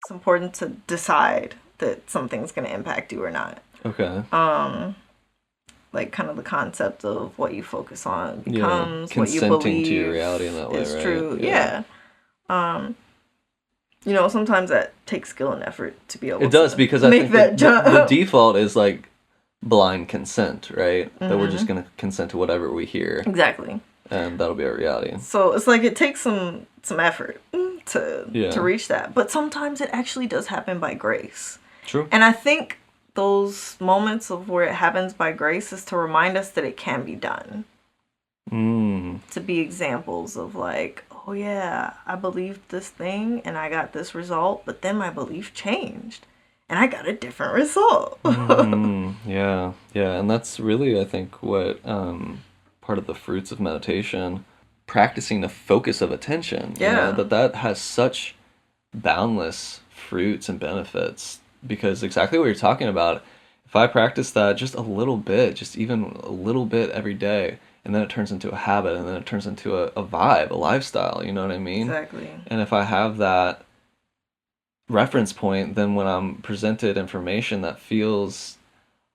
it's important to decide that something's going to impact you or not. Okay. Like kind of the concept of what you focus on Yeah. becomes what you Consenting to your believe reality in that way, is right? true. Yeah. You know, sometimes that takes skill and effort to be able It does, to because I make think that jump. the default is like blind consent, right? That we're Mm-hmm. just gonna consent to whatever we hear, Exactly. and that'll be our reality. So it's like it takes some effort to Yeah. reach that, but sometimes it actually does happen by grace. True. And I think those moments of where it happens by grace is to remind us that it can be done. To be examples of like, oh yeah, I believed this thing and I got this result, but then my belief changed and I got a different result. Yeah, yeah, and that's really, I think, what part of the fruits of meditation, practicing the focus of attention. You know, Yeah. that has such boundless fruits and benefits, because exactly what you're talking about. If I practice that just a little bit, just even a little bit every day, and then it turns into a habit, and then it turns into a vibe, a lifestyle. You know what I mean? Exactly. And if I have that reference point, then when I'm presented information that feels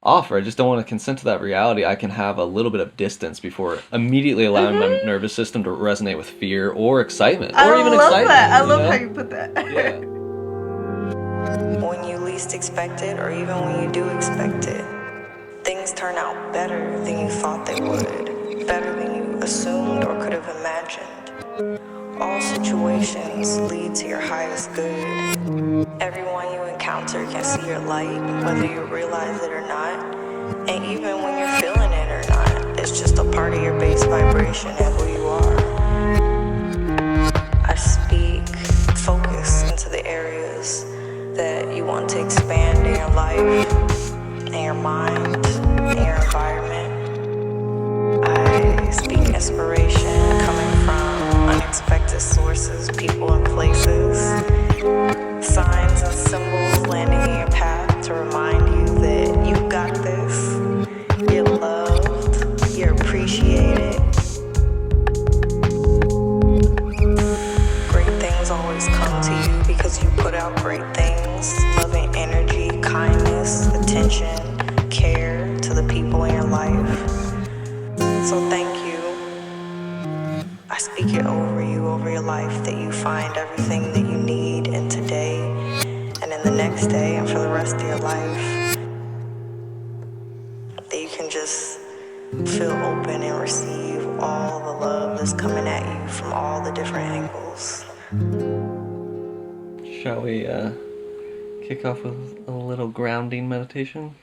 off, or I just don't want to consent to that reality, I can have a little bit of distance before immediately allowing my nervous system to resonate with fear or excitement, or even excitement. That. I love know? how you put that. Yeah. When you least expect it, or even when you do expect it, things turn out better than you thought they would, better than you assumed or could have imagined. All situations lead to your highest good. Everyone you encounter can see your light, whether you realize it or not. And even when you're feeling it or not, it's just a part of your base vibration and who you are. I speak focus into the areas that you want to expand in your life, in your mind, in your environment. I speak inspiration coming from unexpected sources, people, and places. Signs and symbols landing in your path to remind you that you got this. You're loved. You're appreciated. Great things always come to you because you put out great things. Loving energy, kindness, attention, care to the people in your life. So thank you. I speak it over you, over your life, that you find everything that you need in today and in the next day and for the rest of your life. That you can just feel open and receive all the love that's coming at you from all the different angles. Shall we kick off with a little grounding meditation?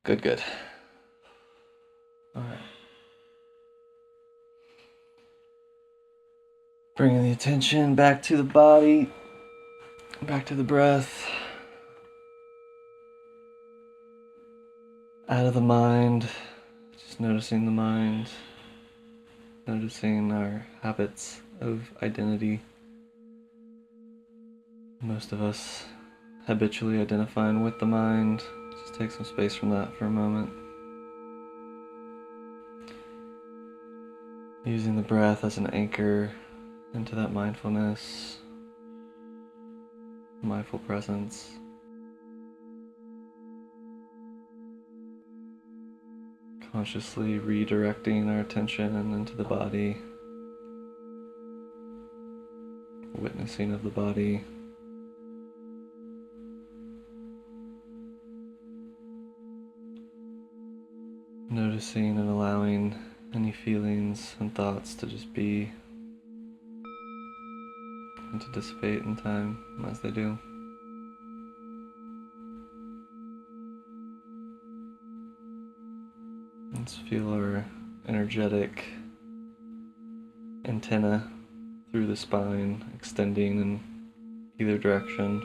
Good. All right. Bringing the attention back to the body, back to the breath, out of the mind, just noticing the mind, noticing our habits of identity. Most of us habitually identifying with the mind. Just take some space from that for a moment. Using the breath as an anchor into that mindfulness, mindful presence. Consciously redirecting our attention into the body, witnessing of the body. Noticing and allowing any feelings and thoughts to just be and to dissipate in time as they do. Let's feel our energetic antenna through the spine, extending in either direction,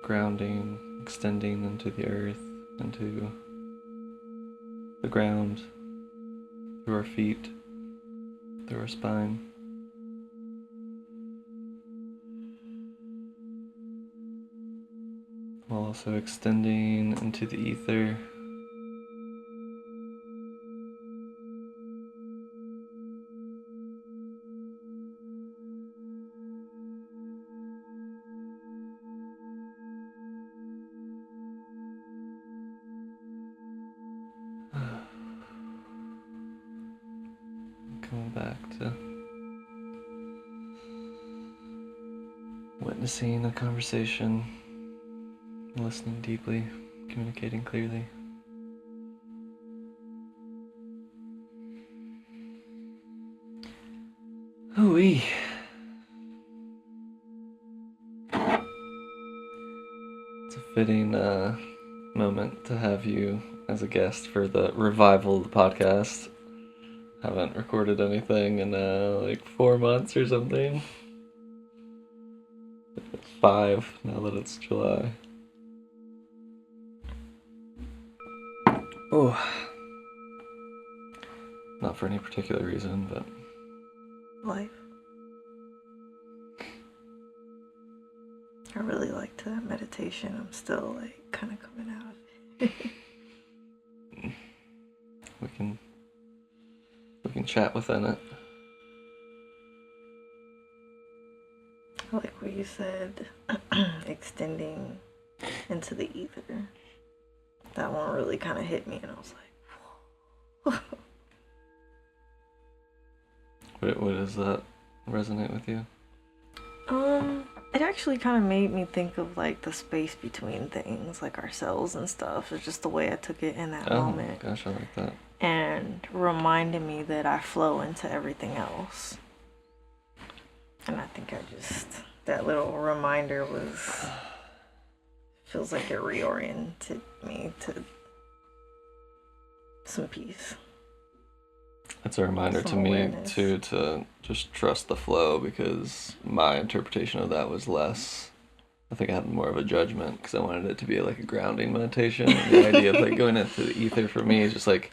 grounding, extending into the earth, into the ground, through our feet, through our spine. While also extending into the ether, Coming back to witnessing a conversation, listening deeply, communicating clearly. Ooh-wee. It's a fitting moment to have you as a guest for the revival of the podcast. Haven't recorded anything in like 4 months or something. 5 now that it's July. Oh, not for any particular reason, but Life. I really liked that meditation. I'm still like kind of coming out of it. we can chat within it. I like what you said, extending into the ether. That one really kind of hit me, and I was like, whoa. What does that resonate with you? It actually kind of made me think of like the space between things, like ourselves and stuff. It's just the way I took it in that moment. Oh gosh, I like that. And reminded me that I flow into everything else. And I think that little reminder feels like it reoriented me to some peace. It's a reminder to me too to just trust the flow, because my interpretation of that was less. I think I had more of a judgment because I wanted it to be like a grounding meditation. The idea of like going into the ether for me is just like,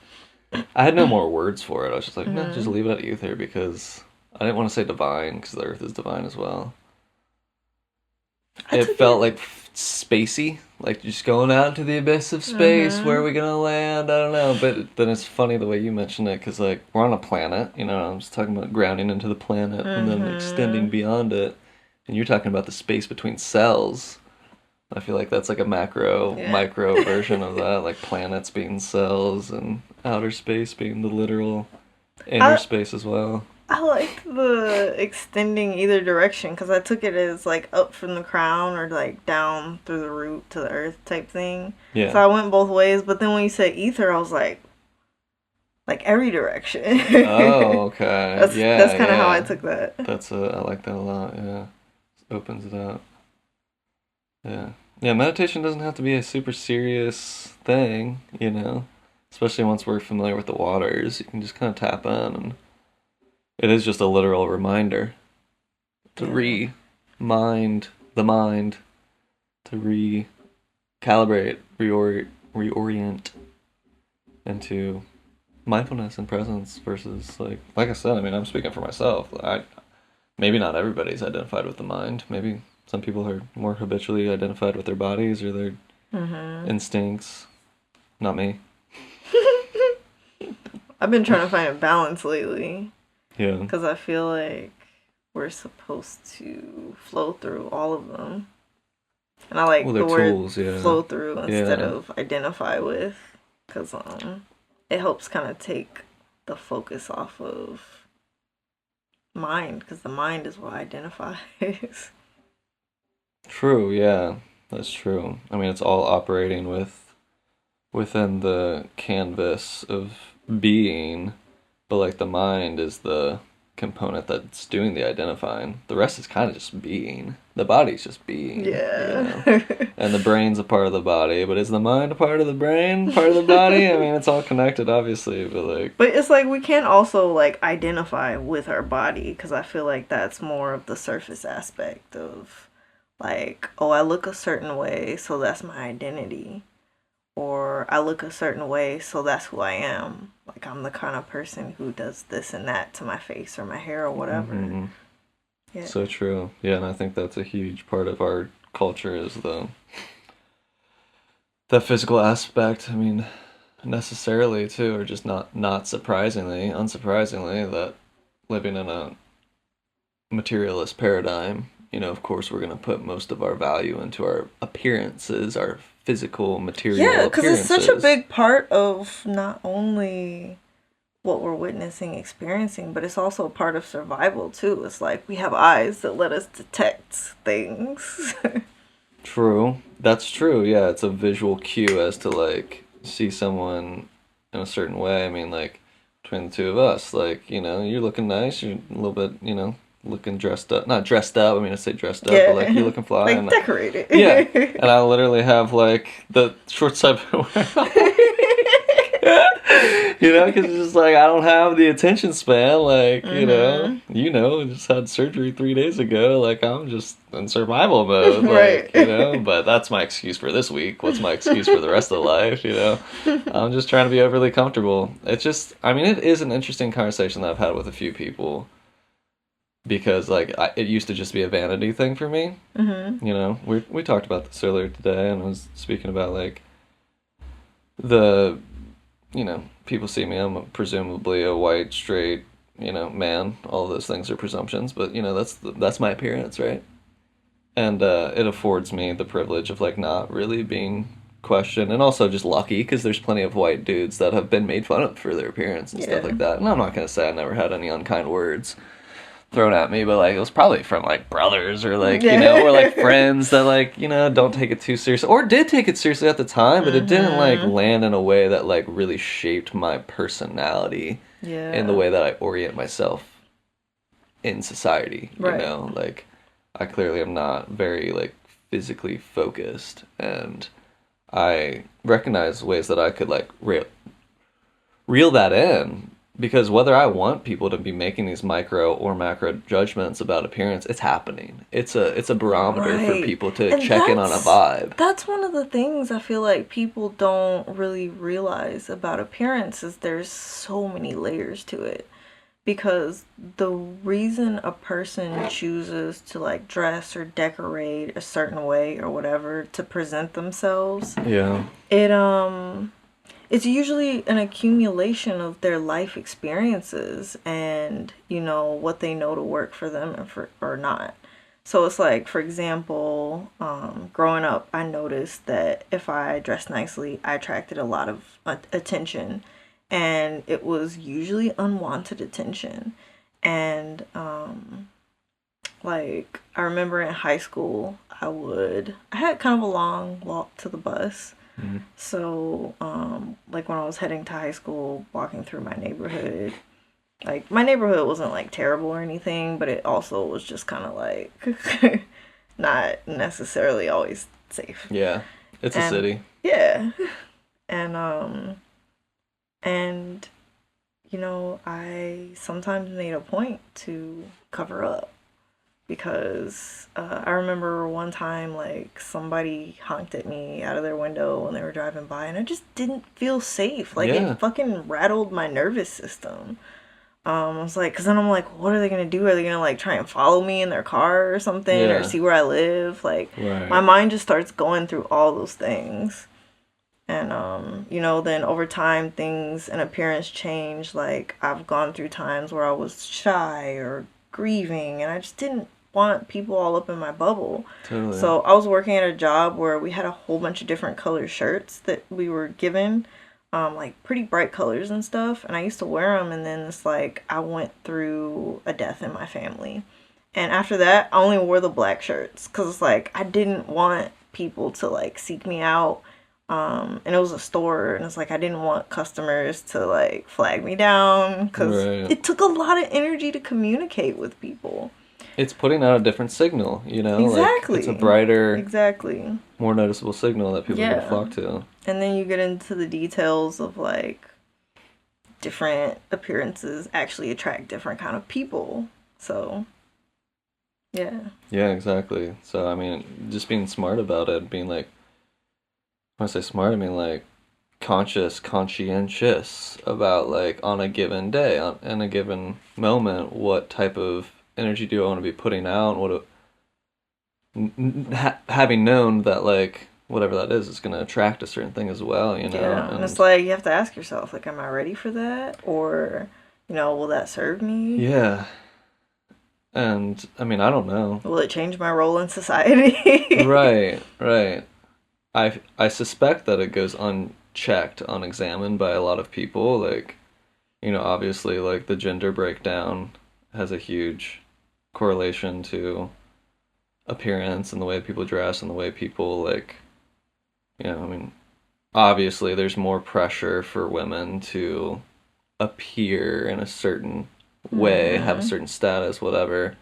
I had no more words for it. I was just like, no, just leave it at ether, because I didn't want to say divine because the earth is divine as well. It felt like spacey, like just going out into the abyss of space. Where are we gonna land? I don't know. But then it's funny the way you mention it, because like we're on a planet, you know. I'm just talking about grounding into the planet and then extending beyond it, and you're talking about the space between cells. I feel like that's like a micro version of that, like planets being cells and outer space being the literal inner space as well. I like the extending either direction, because I took it as like up from the crown or like down through the root to the earth type thing. Yeah. So I went both ways, but then when you said ether, I was like every direction. Oh, okay. That's kind of how I took that. I like that a lot. Yeah, it opens it up. Yeah. Meditation doesn't have to be a super serious thing, you know. Especially once we're familiar with the waters, you can just kind of tap in, and it is just a literal reminder to remind the mind, to recalibrate, reorient into mindfulness and presence versus like I said, I mean, I'm speaking for myself. Maybe not everybody's identified with the mind. Maybe some people are more habitually identified with their bodies or their instincts. Not me. I've been trying to find a balance lately. Yeah. Because I feel like we're supposed to flow through all of them. And I like the word tools, flow through instead of identify with. Because it helps kind of take the focus off of mind. Because the mind is what identifies. True, yeah. That's true. I mean, it's all operating within the canvas of being. But like the mind is the component that's doing the identifying. The rest is kind of just being. The body's just being. Yeah. You know? And the brain's a part of the body. But is the mind a part of the brain? Part of the body? I mean, it's all connected, obviously. But it's like we can't also like identify with our body, because I feel like that's more of the surface aspect of like, oh, I look a certain way, so that's my identity. Or I look a certain way, so that's who I am. Like, I'm the kind of person who does this and that to my face or my hair or whatever. Yeah. So true. Yeah, and I think that's a huge part of our culture is the physical aspect. I mean, necessarily, too, or just not unsurprisingly, that living in a materialist paradigm, you know, of course, we're going to put most of our value into our appearances, our physical material appearances. Yeah, because it's such a big part of not only what we're witnessing, experiencing, but it's also a part of survival too. It's like we have eyes that let us detect things. True. That's true. Yeah, it's a visual cue as to like see someone in a certain way. I mean, like between the two of us, like, you're looking nice, you're a little bit, looking dressed up. Not dressed up, I mean, I say dressed up, but like you're looking fly. Like and decorated. Yeah. And I literally have like the shorts I've been wearing. Because it's just like I don't have the attention span. Like, just had surgery 3 days ago. Like, I'm just in survival mode. Like, Right. but that's my excuse for this week. What's my excuse for the rest of the life? I'm just trying to be overly comfortable. It's just, I mean, it is an interesting conversation that I've had with a few people because, like, it used to just be a vanity thing for me. Mm-hmm. We talked about this earlier today, and I was speaking about, like, the people see me, I'm presumably a white, straight, man. All of those things are presumptions, but, that's my appearance, right? And it affords me the privilege of, like, not really being questioned, and also just lucky, because there's plenty of white dudes that have been made fun of for their appearance and stuff like that. And I'm not going to say I never had any unkind words thrown at me, but like it was probably from like brothers or like or like friends that like don't take it too seriously or did take it seriously at the time, but it didn't like land in a way that like really shaped my personality in the way that I orient myself in society. Like I clearly am not very like physically focused, and I recognize ways that I could like reel that in. Because whether I want people to be making these micro or macro judgments about appearance, it's happening. It's a barometer for people to check in on a vibe. That's one of the things I feel like people don't really realize about appearance is there's so many layers to it. Because the reason a person chooses to like dress or decorate a certain way or whatever to present themselves, it's usually an accumulation of their life experiences and, what they know to work for them and or not. So it's like, for example, growing up, I noticed that if I dressed nicely, I attracted a lot of attention. And it was usually unwanted attention. And, like, I remember in high school, I had kind of a long walk to the bus. Mm-hmm. So, like when I was heading to high school, walking through my neighborhood, like my neighborhood wasn't like terrible or anything, but it also was just kind of like not necessarily always safe. Yeah, it's a city. Yeah, and I sometimes made a point to cover up. Because I remember one time, like, somebody honked at me out of their window when they were driving by, and I just didn't feel safe. Like, it fucking rattled my nervous system. I was like, because then I'm like, what are they going to do? Are they going to, like, try and follow me in their car or something? Or see where I live? Like, my mind just starts going through all those things. And, then over time, things and appearance change. Like, I've gone through times where I was shy or grieving, and I just didn't want people all up in my bubble. Totally. So I was working at a job where we had a whole bunch of different color shirts that we were given, like pretty bright colors and stuff, and I used to wear them, and then it's like I went through a death in my family, and after that I only wore the black shirts because it's like I didn't want people to like seek me out. And it was a store, and it's like I didn't want customers to like flag me down because it took a lot of energy to communicate with people. It's putting out a different signal, Exactly. Like it's a brighter, more noticeable signal that people are going to flock to. And then you get into the details of like different appearances actually attract different kind of people. So, yeah. Yeah, exactly. So, I mean, just being smart about it, being like, when I say smart, I mean like conscientious about like on a given day, in a given moment, what type of energy do I want to be putting out? Having known that like whatever that is going to attract a certain thing as well, Yeah, and it's like you have to ask yourself, like, am I ready for that, or will that serve me? Yeah. And I mean, I don't know. Will it change my role in society? Right. I suspect that it goes unchecked, unexamined by a lot of people. Like, you know, obviously, like, the gender breakdown has a huge correlation to appearance and the way people dress and the way people, like, you know, I mean, obviously there's more pressure for women to appear in a certain way, have a certain status, whatever.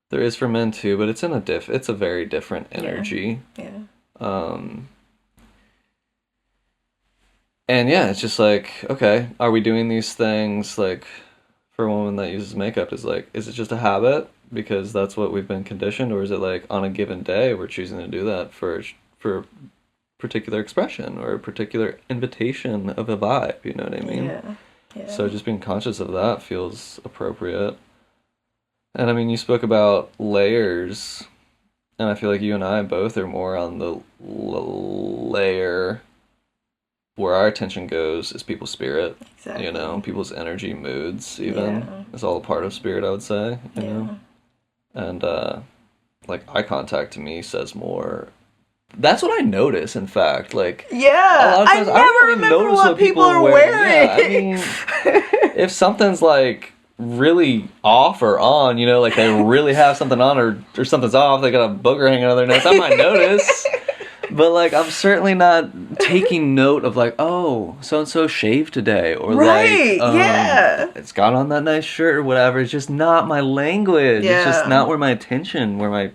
There is for men too, but it's in it's a very different energy. Yeah. And yeah, it's just like, okay, are we doing these things, like, for a woman that uses makeup, is it just a habit because that's what we've been conditioned, or is it like on a given day we're choosing to do that for particular expression or a particular invitation of a vibe, you know what I mean? Yeah. So just being conscious of that feels appropriate. And I mean, you spoke about layers, and I feel like you and I both are more on the layer where our attention goes is people's spirit. Exactly. You know, people's energy, moods, even. It's all a part of spirit, I would say, you know? And, like, eye contact to me says more. That's what I notice, in fact. Like, yeah, a lot of times, I never remember what people are wearing. Yeah, I mean, if something's, like, really off or on, you know, like they really have something on or something's off, they got a booger hanging on their nose, I might notice. But, like, I'm certainly not taking note of, like, oh, so-and-so shaved today. Or, right, like, yeah. It's got on that nice shirt or whatever. It's just not my language. Yeah. It's just not where my attention, where my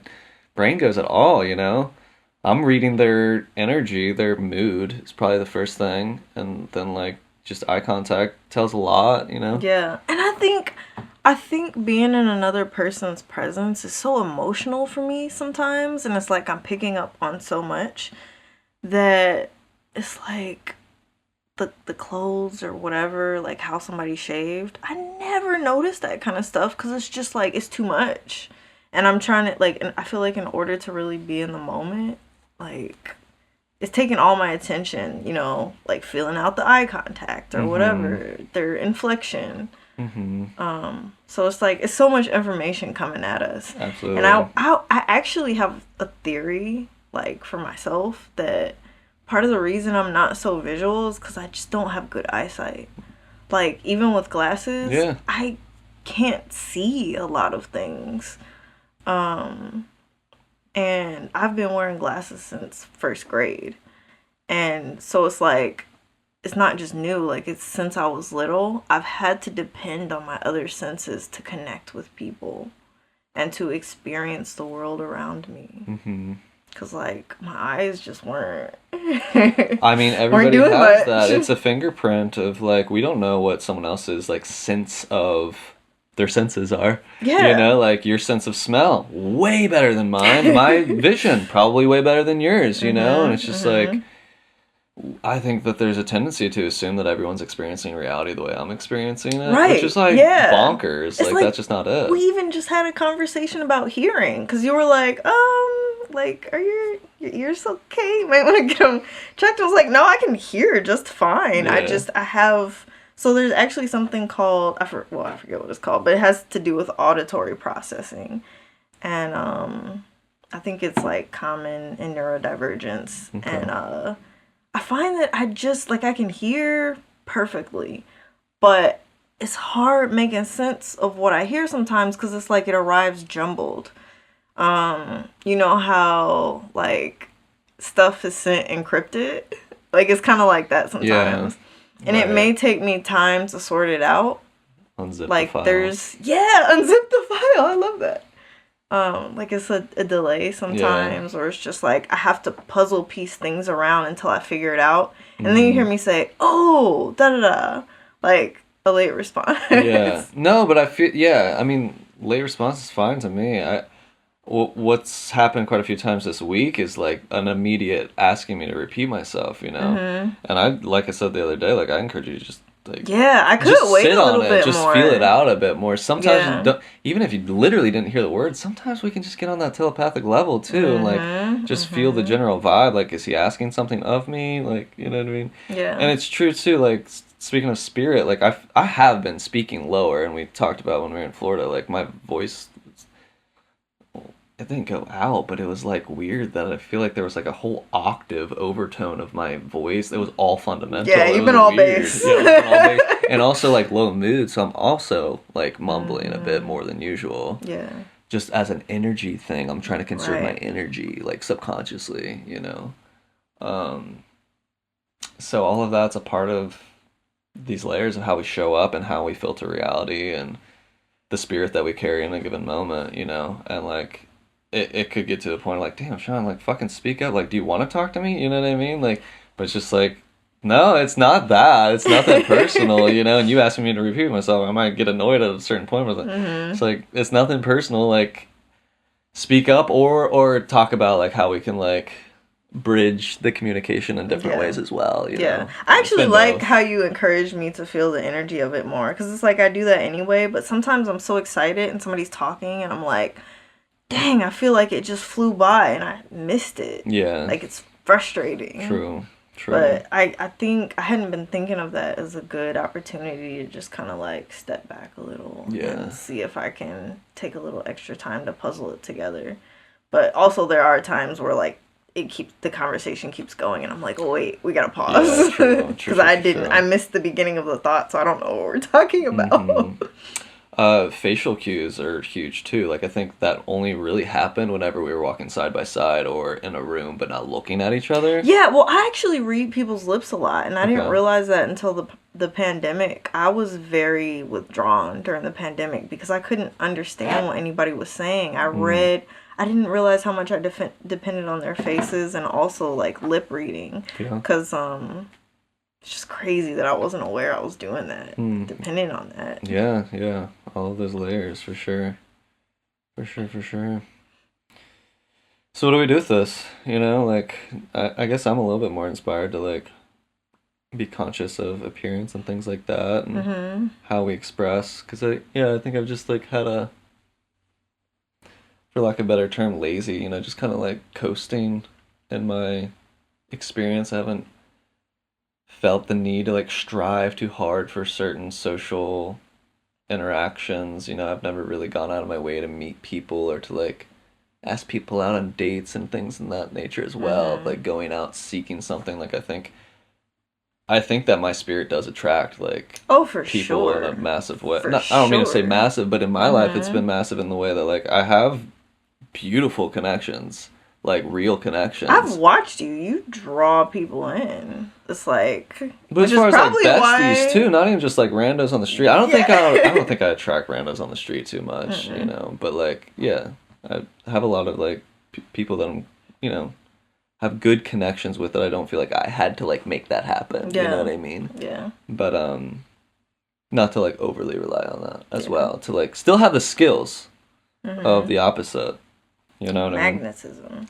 brain goes at all, you know? I'm reading their energy, their mood is probably the first thing. And then, like, just eye contact tells a lot, you know? Yeah. And I think being in another person's presence is so emotional for me sometimes, and it's like I'm picking up on so much that it's like the clothes or whatever, like how somebody shaved. I never noticed that kind of stuff because it's just like it's too much, and I'm trying to, like, and I feel like in order to really be in the moment, like, it's taking all my attention, you know, like feeling out the eye contact or whatever, their inflection. So it's like, it's so much information coming at us. Absolutely. And I actually have a theory, like, for myself, that part of the reason I'm not so visual is because I just don't have good eyesight. Like, even with glasses, I can't see a lot of things. And I've been wearing glasses since first grade. And so it's like, it's not just new, like, it's since I was little, I've had to depend on my other senses to connect with people and to experience the world around me. Because, like, my eyes just weren't. I mean, everybody has much. That. It's a fingerprint of, like, we don't know what someone else's, like, sense of their senses are. Yeah. You know, like, your sense of smell, way better than mine. My vision, probably way better than yours, you know? And it's just like, I think that there's a tendency to assume that everyone's experiencing reality the way I'm experiencing it. Right. Which is, like, bonkers. Like, that's just not it. We even just had a conversation about hearing. Because you were like, like, are your ears okay? You might want to get them checked. I was like, no, I can hear just fine. Yeah. I have... So there's actually something called... I forget what it's called. But it has to do with auditory processing. And I think it's, like, common in neurodivergence. Okay. And... I find that I just, like, I can hear perfectly, but it's hard making sense of what I hear sometimes because it's like it arrives jumbled. You know how, like, stuff is sent encrypted? Like, it's kind of like that sometimes. Yeah, and it may take me time to sort it out. Unzip like, the file. Unzip the file. I love that. Like, it's a delay sometimes, or it's just like I have to puzzle piece things around until I figure it out, and then you hear me say, "Oh, da da da," like a late response. Yeah, no, but I feel I mean, late response is fine to me. What's happened quite a few times this week is like an immediate asking me to repeat myself, you know, and like I said the other day, like I encourage you to just. Like, I could wait a little bit just more. Just feel it out a bit more. Sometimes you don't, even if you literally didn't hear the words, sometimes we can just get on that telepathic level too, and like just feel the general vibe. Like, is he asking something of me? Like, you know what I mean? Yeah. And it's true too. Like, speaking of spirit, like I have been speaking lower, and we talked about when we were in Florida. Like, my voice it didn't go out, but it was like weird that I feel like there was like a whole octave overtone of my voice. It was all fundamental. Yeah, you've been all bass. Yeah, I've been all bass. And also like low mood, so I'm also like mumbling a bit more than usual. Yeah. Just as an energy thing, I'm trying to conserve my Right. energy, like subconsciously, you know. So all of that's a part of these layers of how we show up and how we filter reality and the spirit that we carry in a given moment, you know. And like it could get to a point of like, damn, Sean, like fucking speak up. Like, do you want to talk to me? You know what I mean? Like, but it's just like, no, it's not that. It's nothing personal, you know. And you asking me to repeat myself, I might get annoyed at a certain point. But it's like, it's nothing personal. Like, speak up or talk about like how we can like bridge the communication in different ways as well. You know? I actually It's been like both. how you encourage me to feel the energy of it more, because it's like I do that anyway. But sometimes I'm so excited and somebody's talking and I'm like, dang, I feel like it just flew by and I missed it. Yeah. Like, it's frustrating. True. But I think I hadn't been thinking of that as a good opportunity to just kind of like step back a little and see if I can take a little extra time to puzzle it together. But also there are times where like the conversation keeps going and I'm like, oh wait, we gotta pause. Because I missed the beginning of the thought, so I don't know what we're talking about. Facial cues are huge too. Like I think that only really happened whenever we were walking side by side or in a room but not looking at each other. Yeah, well, I actually read people's lips a lot, and I didn't realize that until the pandemic. I was very withdrawn during the pandemic because I couldn't understand what anybody was saying. I didn't realize how much I depended on their faces and also like lip reading, because it's just crazy that I wasn't aware I was doing that, depending on that. Yeah. All of those layers, for sure. For sure. So what do we do with this? You know, like, I guess I'm a little bit more inspired to, like, be conscious of appearance and things like that and how we express. Because, I think I've just, like, had for lack of a better term, lazy, you know, just kind of, like, coasting in my experience. I haven't felt the need to like strive too hard for certain social interactions. You know, I've never really gone out of my way to meet people or to like ask people out on dates and things in that nature as well. Like going out seeking something. Like I think that my spirit does attract like people in a massive way. I don't mean to say massive, but in my life it's been massive in the way that like I have beautiful connections. Like real connections. I've watched you. You draw people in. It's like, but as far as like besties too, not even just like randos on the street. I don't think I attract randos on the street too much, you know. But like, I have a lot of like people that I'm, you know, have good connections with that I don't feel like I had to like make that happen. You know what I mean? Yeah. But not to like overly rely on that as well. To like still have the skills of the opposite. You know what I mean? Magnetism.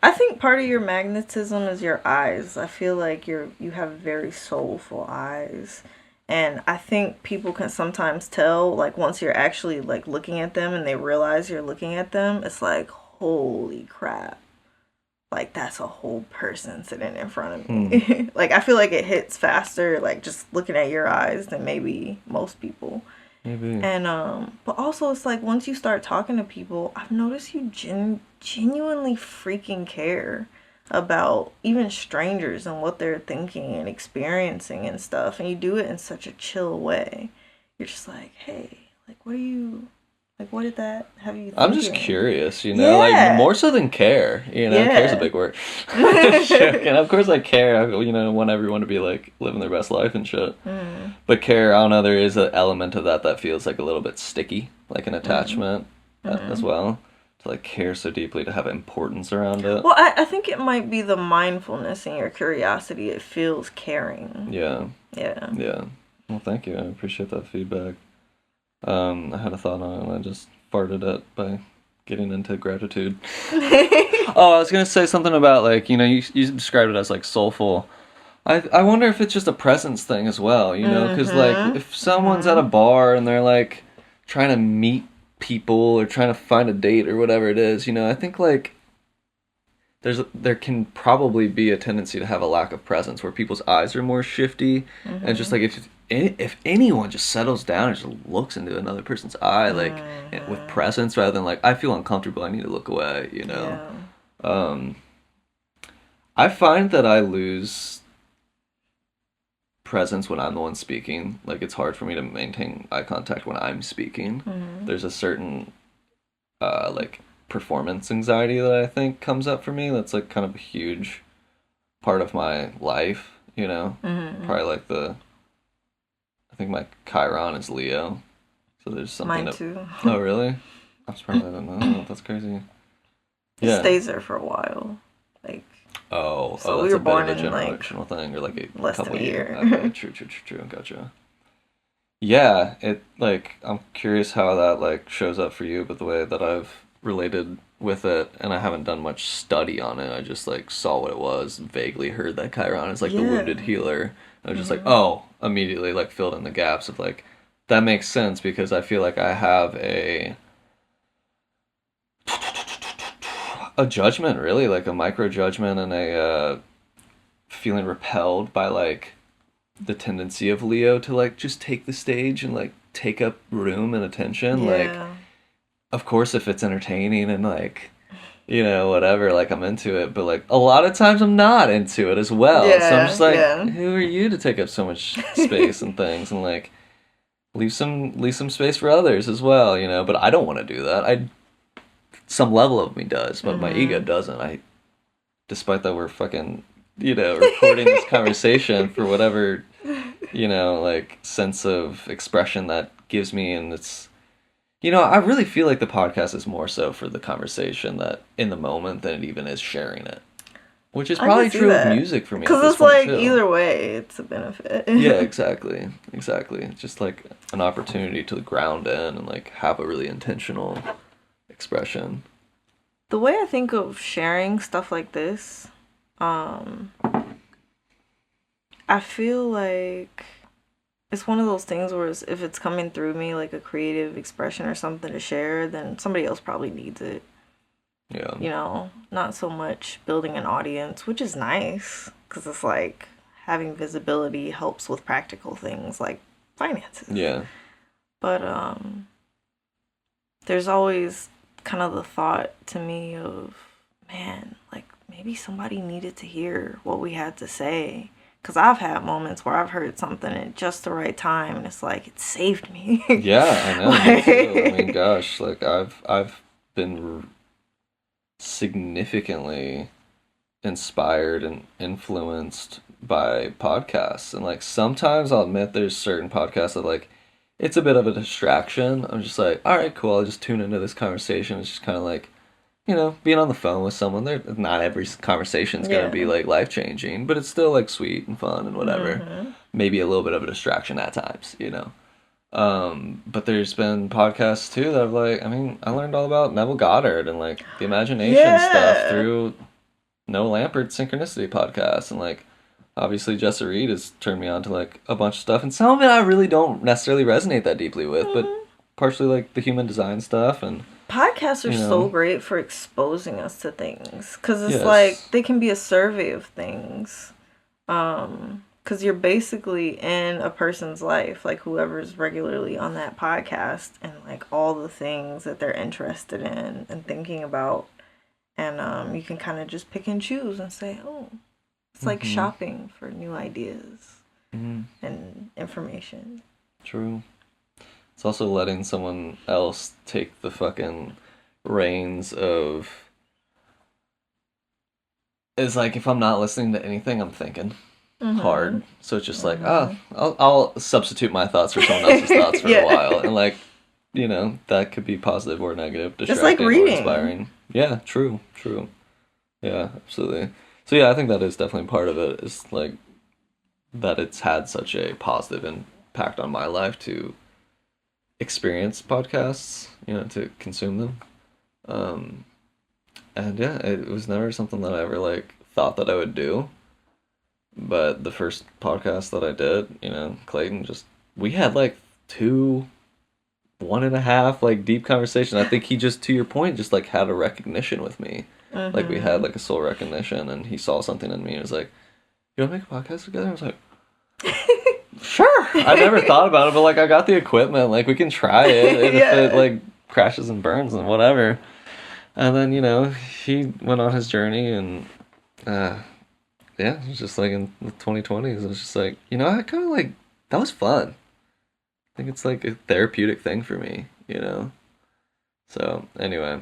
I think part of your magnetism is your eyes. I feel like you have very soulful eyes. And I think people can sometimes tell, like, once you're actually, like, looking at them and they realize you're looking at them, it's like, holy crap. Like, that's a whole person sitting in front of me. Like, I feel like it hits faster, like, just looking at your eyes than maybe most people. Maybe. And but also it's like once you start talking to people, I've noticed you genuinely freaking care about even strangers and what they're thinking and experiencing and stuff, and you do it in such a chill way. You're just like, hey, like, what did that have you thinking? I'm just curious, you know, like more so than care, you know. Care's a big word. And of course I care, you know, I want everyone to be like living their best life and shit. But care, I don't know, there is an element of that feels like a little bit sticky, like an attachment as well. To like care so deeply, to have importance around it. Well, I think it might be the mindfulness and your curiosity. It feels caring. Yeah. Well, thank you, I appreciate that feedback. I had a thought on it and I just farted it by getting into gratitude. I was gonna say something about like, you know, you described it as like soulful. I wonder if it's just a presence thing as well, you know, because like if someone's at a bar and they're like trying to meet people or trying to find a date or whatever it is, you know, I think like there can probably be a tendency to have a lack of presence where people's eyes are more shifty and just like if anyone just settles down and just looks into another person's eye, like with presence rather than like, I feel uncomfortable, I need to look away, you know? Yeah. I find that I lose presence when I'm the one speaking. Like, it's hard for me to maintain eye contact when I'm speaking. There's a certain like performance anxiety that I think comes up for me. That's like kind of a huge part of my life, you know. Probably like I think my Chiron is Leo, so there's something. Mine too. Oh really? I'm surprised I don't know. That's crazy. It stays there for a while, like. So that's we were born a generational thing, or like a couple years. Okay, true. Gotcha. Yeah, it like I'm curious how that like shows up for you, but the way that I've related with it, and I haven't done much study on it. I just like saw what it was, vaguely heard that Chiron is like the wounded healer. And I was just like, oh, immediately like filled in the gaps of like that makes sense because I feel like I have a judgment, really, like a micro judgment, and a feeling repelled by like the tendency of Leo to like just take the stage and like take up room and attention. Like, of course, if it's entertaining and like, you know, whatever, like I'm into it, but like a lot of times I'm not into it as well. So I'm just like, who are you to take up so much space and things, and like leave some space for others as well, you know? But I don't want to do that. Some level of me does, but my ego doesn't. Despite that we're fucking, you know, recording this conversation for whatever, you know, like sense of expression that gives me, and it's, you know, I really feel like the podcast is more so for the conversation that in the moment than it even is sharing it, which is probably true of music for me. Because it's like too. Either way, it's a benefit. Yeah, exactly. It's just like an opportunity to ground in and like have a really intentional expression. The way I think of sharing stuff like this, I feel like it's one of those things where if it's coming through me like a creative expression or something to share, then somebody else probably needs it. Yeah. You know, not so much building an audience, which is nice because it's like having visibility helps with practical things like finances. Yeah. But there's always kind of the thought to me of, man, like maybe somebody needed to hear what we had to say. Because I've had moments where I've heard something at just the right time, and it's like, it saved me. Yeah, I know. Me too. I mean, gosh, like I've been significantly inspired and influenced by podcasts. And like sometimes I'll admit there's certain podcasts that like, it's a bit of a distraction. I'm just like, all right, cool. I'll just tune into this conversation. It's just kind of like, you know, being on the phone with someone. Not every conversation's going to be like life-changing, but it's still like sweet and fun and whatever. Maybe a little bit of a distraction at times, you know. But there's been podcasts too that I've like, I mean, I learned all about Neville Goddard and like the imagination stuff through Noah Lampert's Synchronicity podcast, and like obviously Jessa Reed has turned me on to like a bunch of stuff, and some of it I really don't necessarily resonate that deeply with, but partially like the human design stuff. And podcasts are so great for exposing us to things because it's like they can be a survey of things, because you're basically in a person's life, like whoever's regularly on that podcast, and like all the things that they're interested in and thinking about, and you can kind of just pick and choose and say, oh, it's like shopping for new ideas and information. True. It's also letting someone else take the fucking reins of... It's like if I'm not listening to anything, I'm thinking hard. So it's just like, I'll substitute my thoughts for someone else's thoughts for a while. And like, you know, that could be positive or negative, distracting or inspiring. Yeah, true. Yeah, absolutely. So yeah, I think that is definitely part of it, is like that it's had such a positive impact on my life to experience podcasts, you know, to consume them. And yeah, it was never something that I ever like thought that I would do. But the first podcast that I did, you know, Clayton, we had like 1.5 like deep conversation. I think he just, to your point, just like had a recognition with me. Like we had like a soul recognition, and he saw something in me and was like, you want to make a podcast together? I was like, Sure. I never thought about it, but like I got the equipment. Like we can try it. And Yeah. if it like crashes and burns and whatever. And then, he went on his journey and yeah, it was just like in the 2020s. It was just like, I kind of like, that was fun. I think it's like a therapeutic thing for me. So anyway,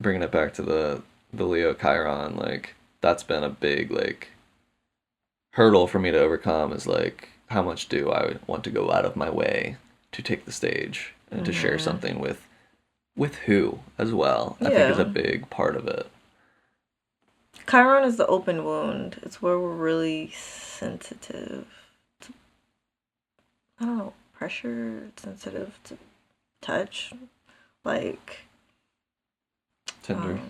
bringing it back to the Leo Chiron, like that's been a big like hurdle for me to overcome is like how much do I want to go out of my way to take the stage and to share something with who as well. I think is a big part of it. Chiron is the open wound. It's where we're really sensitive to, I don't know, pressure, sensitive to touch, like Tender.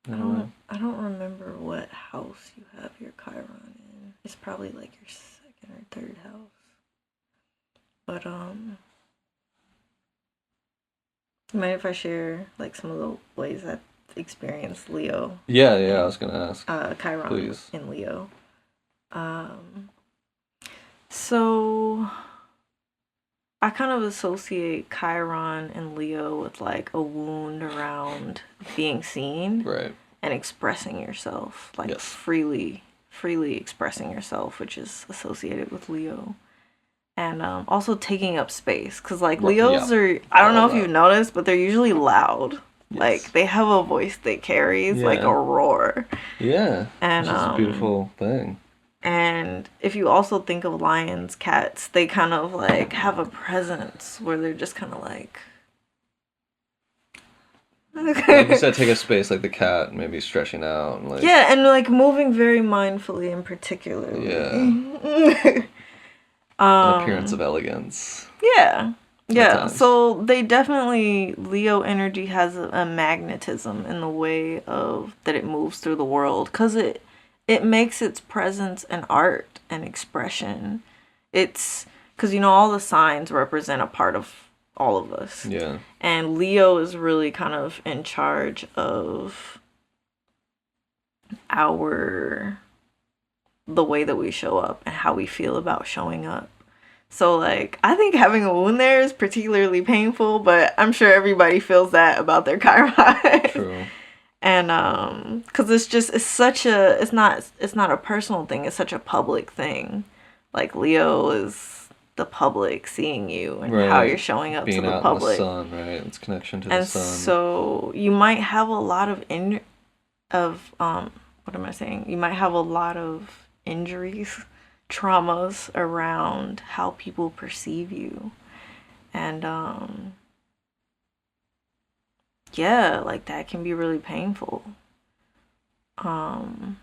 I don't remember what house you have your Chiron in. It's probably like your second or third house. But mind if I share like some of the ways I've experienced Leo? Yeah, I was gonna ask. Chiron Please. in Leo. So I kind of associate Chiron and Leo with like a wound around being seen, Right. and expressing yourself, like Yes. freely expressing yourself, which is associated with Leo. And also taking up space, because like Leos are, I don't know if you've noticed, but they're usually loud. Yes. Like they have a voice that carries like a roar. Yeah, and which is a beautiful thing. And if you also think of lions, cats, they kind of like have a presence where they're just kind of like Like you said, take a space, like the cat, maybe stretching out. And like, yeah, and like moving very mindfully in particular. Yeah. An appearance of elegance. Yeah. Yeah. So they definitely, Leo energy has a magnetism in the way of that it moves through the world, because it makes its presence an art and expression. It's because all the signs represent a part of all of us. Yeah. And Leo is really kind of in charge of the way that we show up and how we feel about showing up. So like I think having a wound there is particularly painful, but I'm sure everybody feels that about their Chiron. True. And because it's not a personal thing, it's such a public thing. Like Leo is the public seeing you and how you're showing up being to the out public. In the sun, right? It's connection to the sun. And so you might have a lot of what am I saying? You might have a lot of injuries, traumas around how people perceive you. And yeah, like that can be really painful. And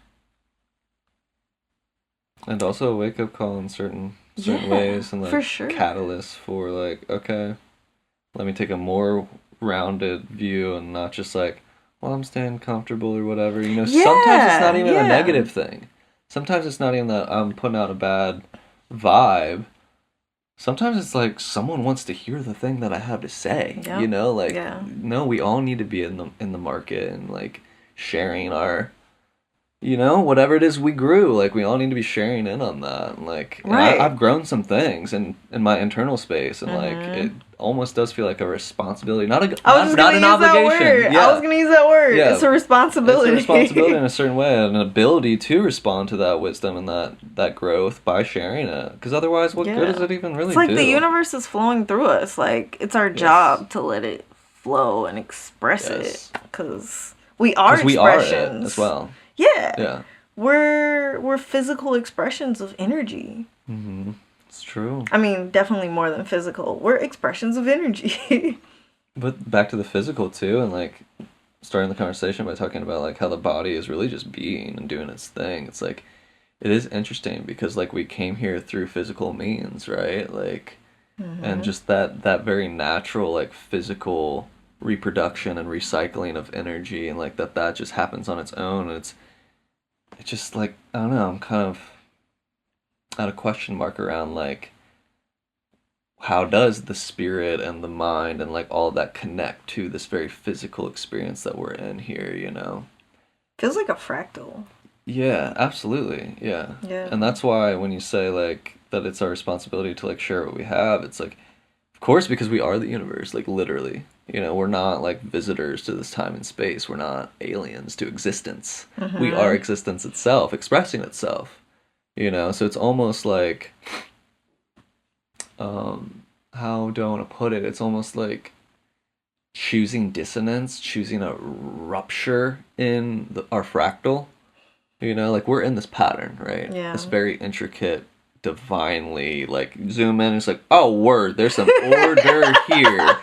also a wake up call in certain ways, and like for sure. Catalysts for like, okay, let me take a more rounded view and not just like, well, I'm staying comfortable or whatever. Sometimes it's not even a negative thing. Sometimes it's not even that I'm putting out a bad vibe. Sometimes it's like someone wants to hear the thing that I have to say. Yep. No, we all need to be in the market and like sharing our, whatever it is we grew. Like we all need to be sharing in on that. And, like, right. I've grown some things in my internal space, and like it almost does feel like a responsibility, not an obligation. Yeah. I was gonna use that word. Yeah. It's a responsibility. It's a responsibility in a certain way, and an ability to respond to that wisdom and that growth by sharing it. Because otherwise, what good does it even really do? It's like the universe is flowing through us. Like it's our job to let it flow and express it, because we are expressions. We are it as well. Yeah. Yeah. We're physical expressions of energy. Mm-hmm. It's true. I mean, definitely more than physical. We're expressions of energy. But back to the physical too, and like starting the conversation by talking about like how the body is really just being and doing its thing. It's like it is interesting because like we came here through physical means, right? Like and just that very natural like physical reproduction and recycling of energy, and like that just happens on its own. And it's just like, I don't know, I'm kind of at a question mark around like how does the spirit and the mind and like all of that connect to this very physical experience that we're in here, Feels like a fractal. Yeah, absolutely. Yeah. Yeah. And that's why when you say like that it's our responsibility to like share what we have. It's like, of course, because we are the universe, like literally. You know, we're not like visitors to this time and space. We're not aliens to existence. We are existence itself, expressing itself. You know, so it's almost like, how do I want to put it? It's almost like choosing dissonance, choosing a rupture in our fractal. You know, like we're in this pattern, right? Yeah. This very intricate, divinely, like zoom in. It's like, oh, word, there's some order here.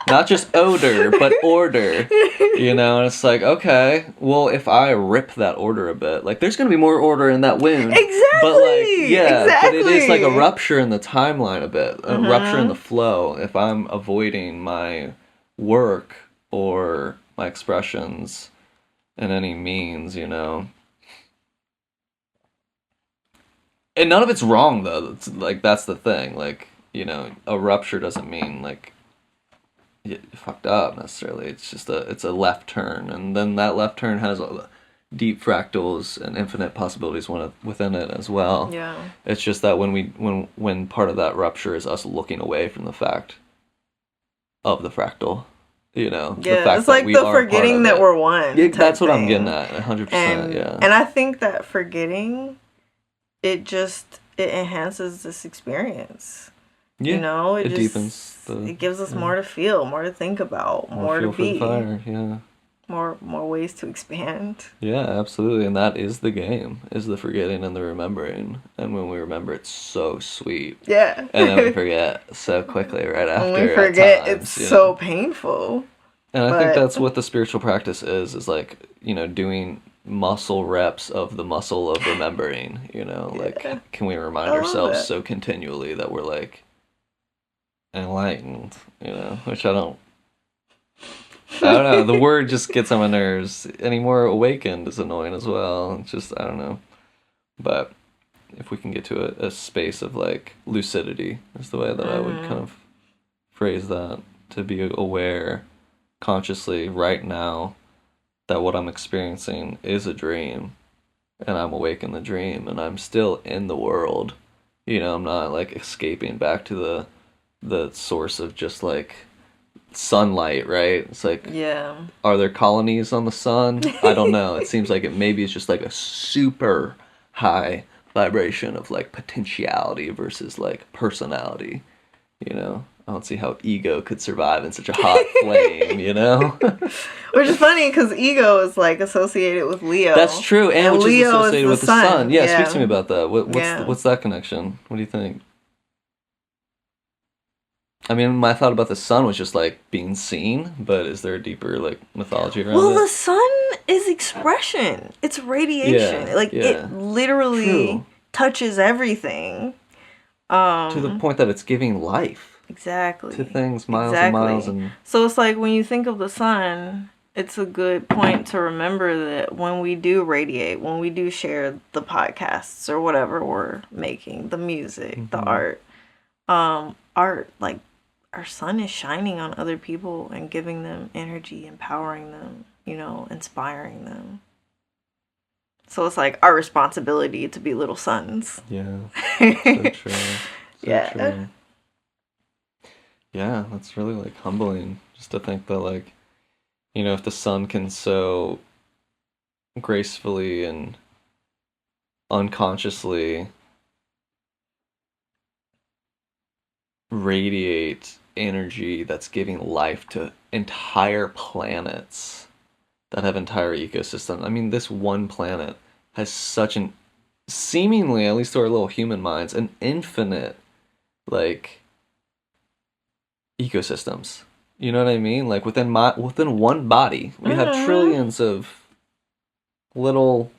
Not just odor, but order. You know, and it's like, okay, well, if I rip that order a bit, like there's going to be more order in that wound. Exactly. But like, yeah, exactly. but it is like a rupture in the timeline a bit, a rupture in the flow. If I'm avoiding my work or my expressions in any means, you know. And none of it's wrong, though. It's like, that's the thing. Like, you know, a rupture doesn't mean like you fucked up necessarily. It's just it's a left turn, and then that left turn has deep fractals and infinite possibilities within it as well. Yeah. It's just that when part of that rupture is us looking away from the fact of the fractal, you know. Yeah, the fact it's like that we the are forgetting that we're one. Yeah, that's what thing. I'm getting at, 100%. Yeah. And I think that forgetting, it enhances this experience. Yeah, you know, it deepens. It gives us more to feel, more to think about, more to be. For the fire, yeah. More ways to expand. Yeah, absolutely, and that is the game, is the forgetting and the remembering. And when we remember, it's so sweet. Yeah. And then we forget so quickly right after. When we forget, times, it's so painful. And I think that's what the spiritual practice is like, you know, doing muscle reps of the muscle of remembering, you know, like, can we remind ourselves so continually that we're like enlightened, you know, which I don't know, the word just gets on my nerves. Any more awakened is annoying as well. It's just, I don't know. But if we can get to a space of like lucidity is the way that I would kind of phrase that, to be aware consciously right now that what I'm experiencing is a dream, and I'm awake in the dream, and I'm still in the world. You know, I'm not like escaping back to the source of just like sunlight, right? It's like, yeah, are there colonies on the sun? I don't know. It seems like maybe it's just like a super high vibration of like potentiality versus like personality, you know. I don't see how ego could survive in such a hot flame, you know? Which is funny because ego is like associated with Leo. That's true, and which Leo is associated with the sun. Yeah, speak to me about that. What's that connection? What do you think? I mean, my thought about the sun was just like being seen, but is there a deeper like mythology around it? Well, the sun is expression. It's radiation. It literally touches everything. To the point that it's giving life. Exactly. To things miles and miles. And so it's like when you think of the sun, it's a good point to remember that when we do radiate, when we do share the podcasts or whatever we're making, the music, the art, like our sun is shining on other people and giving them energy, empowering them, you know, inspiring them. So it's like our responsibility to be little suns. Yeah. So true. Yeah. True. Yeah, that's really like humbling just to think that like, you know, if the sun can so gracefully and unconsciously radiate energy that's giving life to entire planets that have entire ecosystems. I mean, this one planet has such an, seemingly, at least to our little human minds, an infinite, like, ecosystems. You know what I mean? Like, within one body, we have trillions of little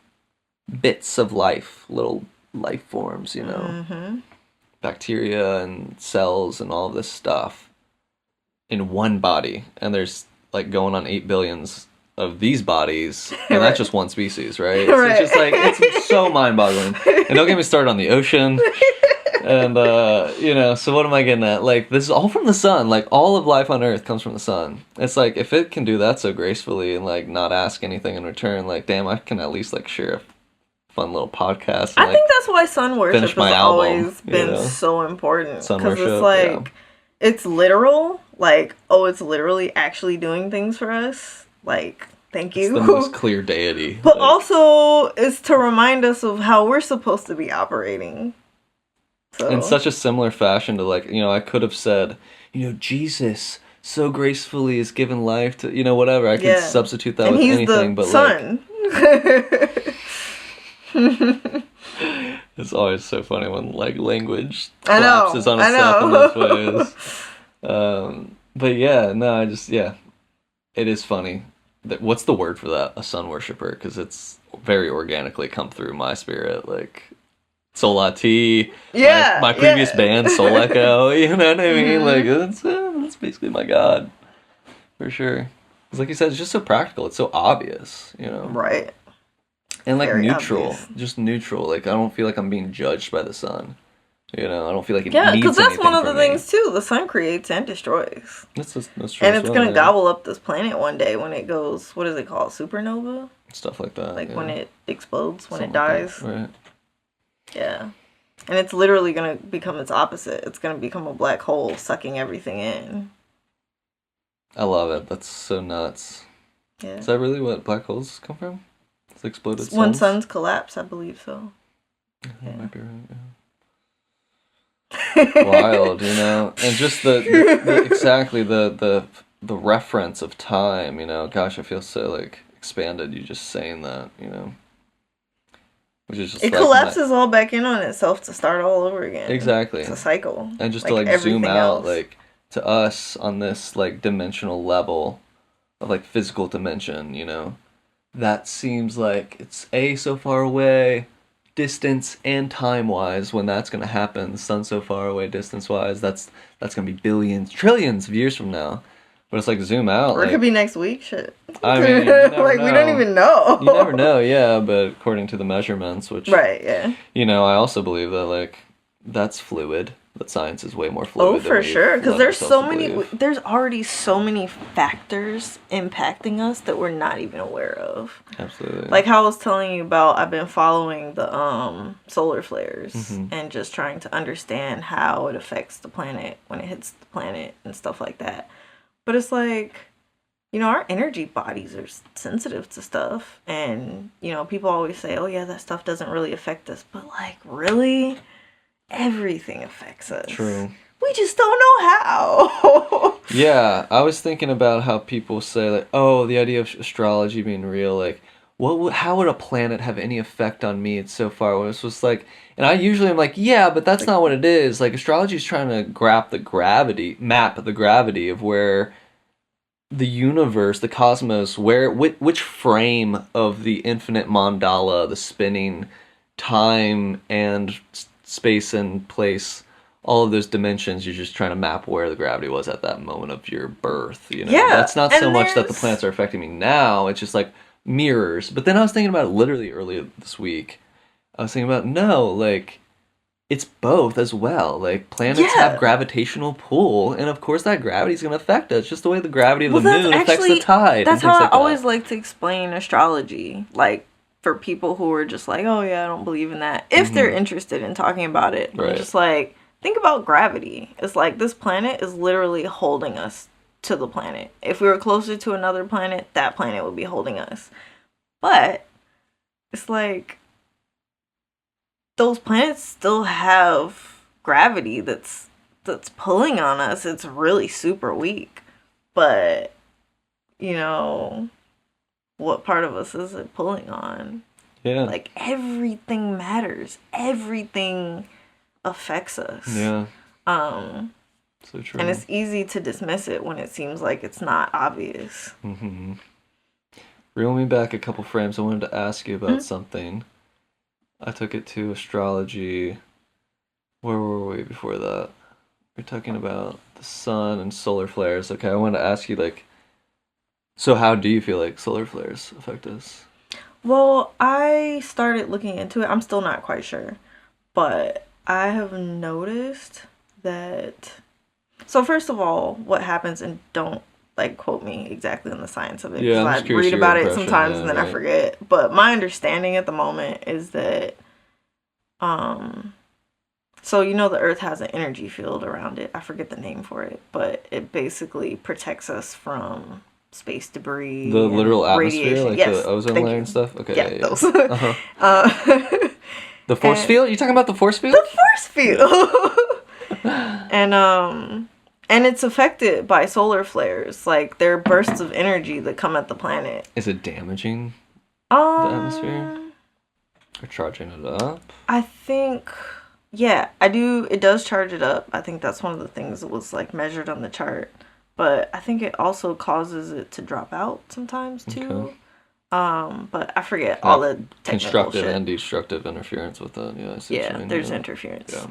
bits of life, little life forms, you know? Bacteria and cells and all this stuff in one body. And there's, like, going on 8 billions of these bodies, and that's just one species, right? So it's just like, it's so mind-boggling. And don't get me started on the ocean. And, you know, so what am I getting at? Like, this is all from the sun. Like, all of life on Earth comes from the sun. It's like, if it can do that so gracefully and, like, not ask anything in return, like, damn, I can at least, like, share a fun little podcast. I think that's why sun worship has always been so important. Sun because worship, it's like, it's literal. Like, oh, it's literally actually doing things for us. Like, thank you. It's the most clear deity. But also, it's to remind us of how we're supposed to be operating. So. In such a similar fashion to, like, you know, I could have said, you know, Jesus so gracefully is given life to, you know, whatever. I could substitute that with anything, but sun. Like... It's always so funny when, like, language collapses on itself in those ways. But yeah, no, it is funny. What's the word for that? A sun worshiper, because it's very organically come through my spirit, like Solati, my previous band, Soul Echo, you know what I mean? Like, that's basically my god, for sure. Because like you said, it's just so practical, it's so obvious, you know? Right. And like very neutral, obvious. Just neutral, like I don't feel like I'm being judged by the sun. You know, I don't feel like it needs anything. Yeah, because that's one of the things too. The sun creates and destroys. That's true. And it's gonna gobble up this planet one day when it goes. What is it called? Supernova. Stuff like that. Like when it explodes, when it dies. Like right. Yeah, and it's literally gonna become its opposite. It's gonna become a black hole, sucking everything in. I love it. That's so nuts. Yeah. Is that really what black holes come from? It's exploded suns? When suns collapse, I believe so. Yeah. Might be right. Yeah. Wild, you know, and just exactly the reference of time, you know. Gosh, I feel so like expanded. You just saying that, you know, which is just it like collapses all back in on itself to start all over again. Exactly, it's a cycle. And just like to like zoom out, like to us on this like dimensional level of like physical dimension, you know, that seems like it's so far away. Distance and time-wise, when that's going to happen, the sun's so far away distance-wise, that's going to be billions, trillions of years from now. But it's like zoom out. Or it could be next week, shit. I mean, you never like, know. We don't even know. You never know, yeah, but according to the measurements, which... Right, yeah. You know, I also believe that, like, that's fluid. That science is way more fluid. Oh, for sure. Because there's already so many factors impacting us that we're not even aware of. Absolutely. Like how I was telling you about, I've been following the solar flares and just trying to understand how it affects the planet when it hits the planet and stuff like that. But it's like, you know, our energy bodies are sensitive to stuff. And, you know, people always say, oh yeah, that stuff doesn't really affect us. But like, really? Everything affects us. True. We just don't know how. Yeah, I was thinking about how people say, like, oh, the idea of astrology being real, like, how would a planet have any effect on me? It's so far away. It's just like, and I usually am like, yeah, but that's not what it is. Like, astrology is trying to map the gravity of where the universe, the cosmos, which frame of the infinite mandala, the spinning time and space and place, all of those dimensions, you're just trying to map where the gravity was at that moment of your birth, you know? Yeah, that's not so much that the planets are affecting me now, it's just like mirrors. But then I was thinking about it literally earlier this week. I was thinking about, no, like, it's both as well. Like, planets have gravitational pull, and of course that gravity is going to affect us, just the way the gravity of the moon affects the tide. That's how I always like to explain astrology, like, for people who are just like, oh yeah, I don't believe in that. If they're interested in talking about it, right. Just like, think about gravity. It's like this planet is literally holding us to the planet. If we were closer to another planet, that planet would be holding us. But it's like those planets still have gravity that's pulling on us. It's really super weak. But, you know, what part of us is it pulling on? Yeah. Like, everything matters. Everything affects us. Yeah. So true. And it's easy to dismiss it when it seems like it's not obvious. Mm-hmm. Reel me back a couple frames. I wanted to ask you about something. I took it to astrology. Where were we before that? We're talking about the sun and solar flares. Okay, I wanted to ask you, like, so how do you feel like solar flares affect us? Well, I started looking into it. I'm still not quite sure. But I have noticed that... So first of all, what happens, and don't like quote me exactly on the science of it. Yeah, I'm I just curious read your about it impression, sometimes yeah, and then I right. forget. But my understanding at the moment is that, so you know the Earth has an energy field around it. I forget the name for it, but it basically protects us from space debris, The literal and atmosphere, radiation. like Yes, the ozone thank layer you. and stuff. Okay, Yeah, yeah. those. Uh-huh. The force and- field? You talking about the force field? The force field. And it's affected by solar flares. Like they're bursts of energy that come at the planet. Is it damaging the atmosphere? Or charging it up? I think, yeah, I do. It does charge it up. I think that's one of the things that was like measured on the chart. But I think it also causes it to drop out sometimes too. Okay. But I forget all the technical constructive shit. and destructive interference with it. Yeah, I see what you mean, there's yeah. interference. Yeah.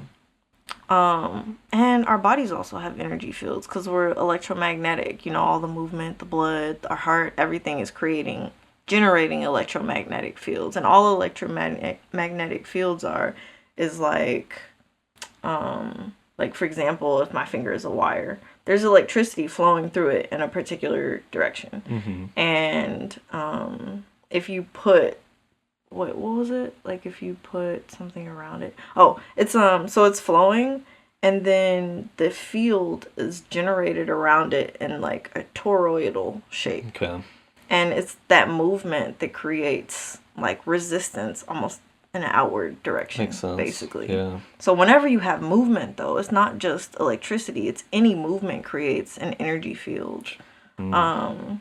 And our bodies also have energy fields because we're electromagnetic. You know, all the movement, the blood, our heart, everything is generating electromagnetic fields. And all electromagnetic fields is like for example, if my finger is a wire, there's electricity flowing through it in a particular direction. Mm-hmm. And if you put what was it? Like if you put something around it. Oh, it's so it's flowing and then the field is generated around it in like a toroidal shape. Okay. And it's that movement that creates like resistance almost in an outward direction. Makes sense. Basically. Yeah. So whenever you have movement though, it's not just electricity, it's any movement creates an energy field. And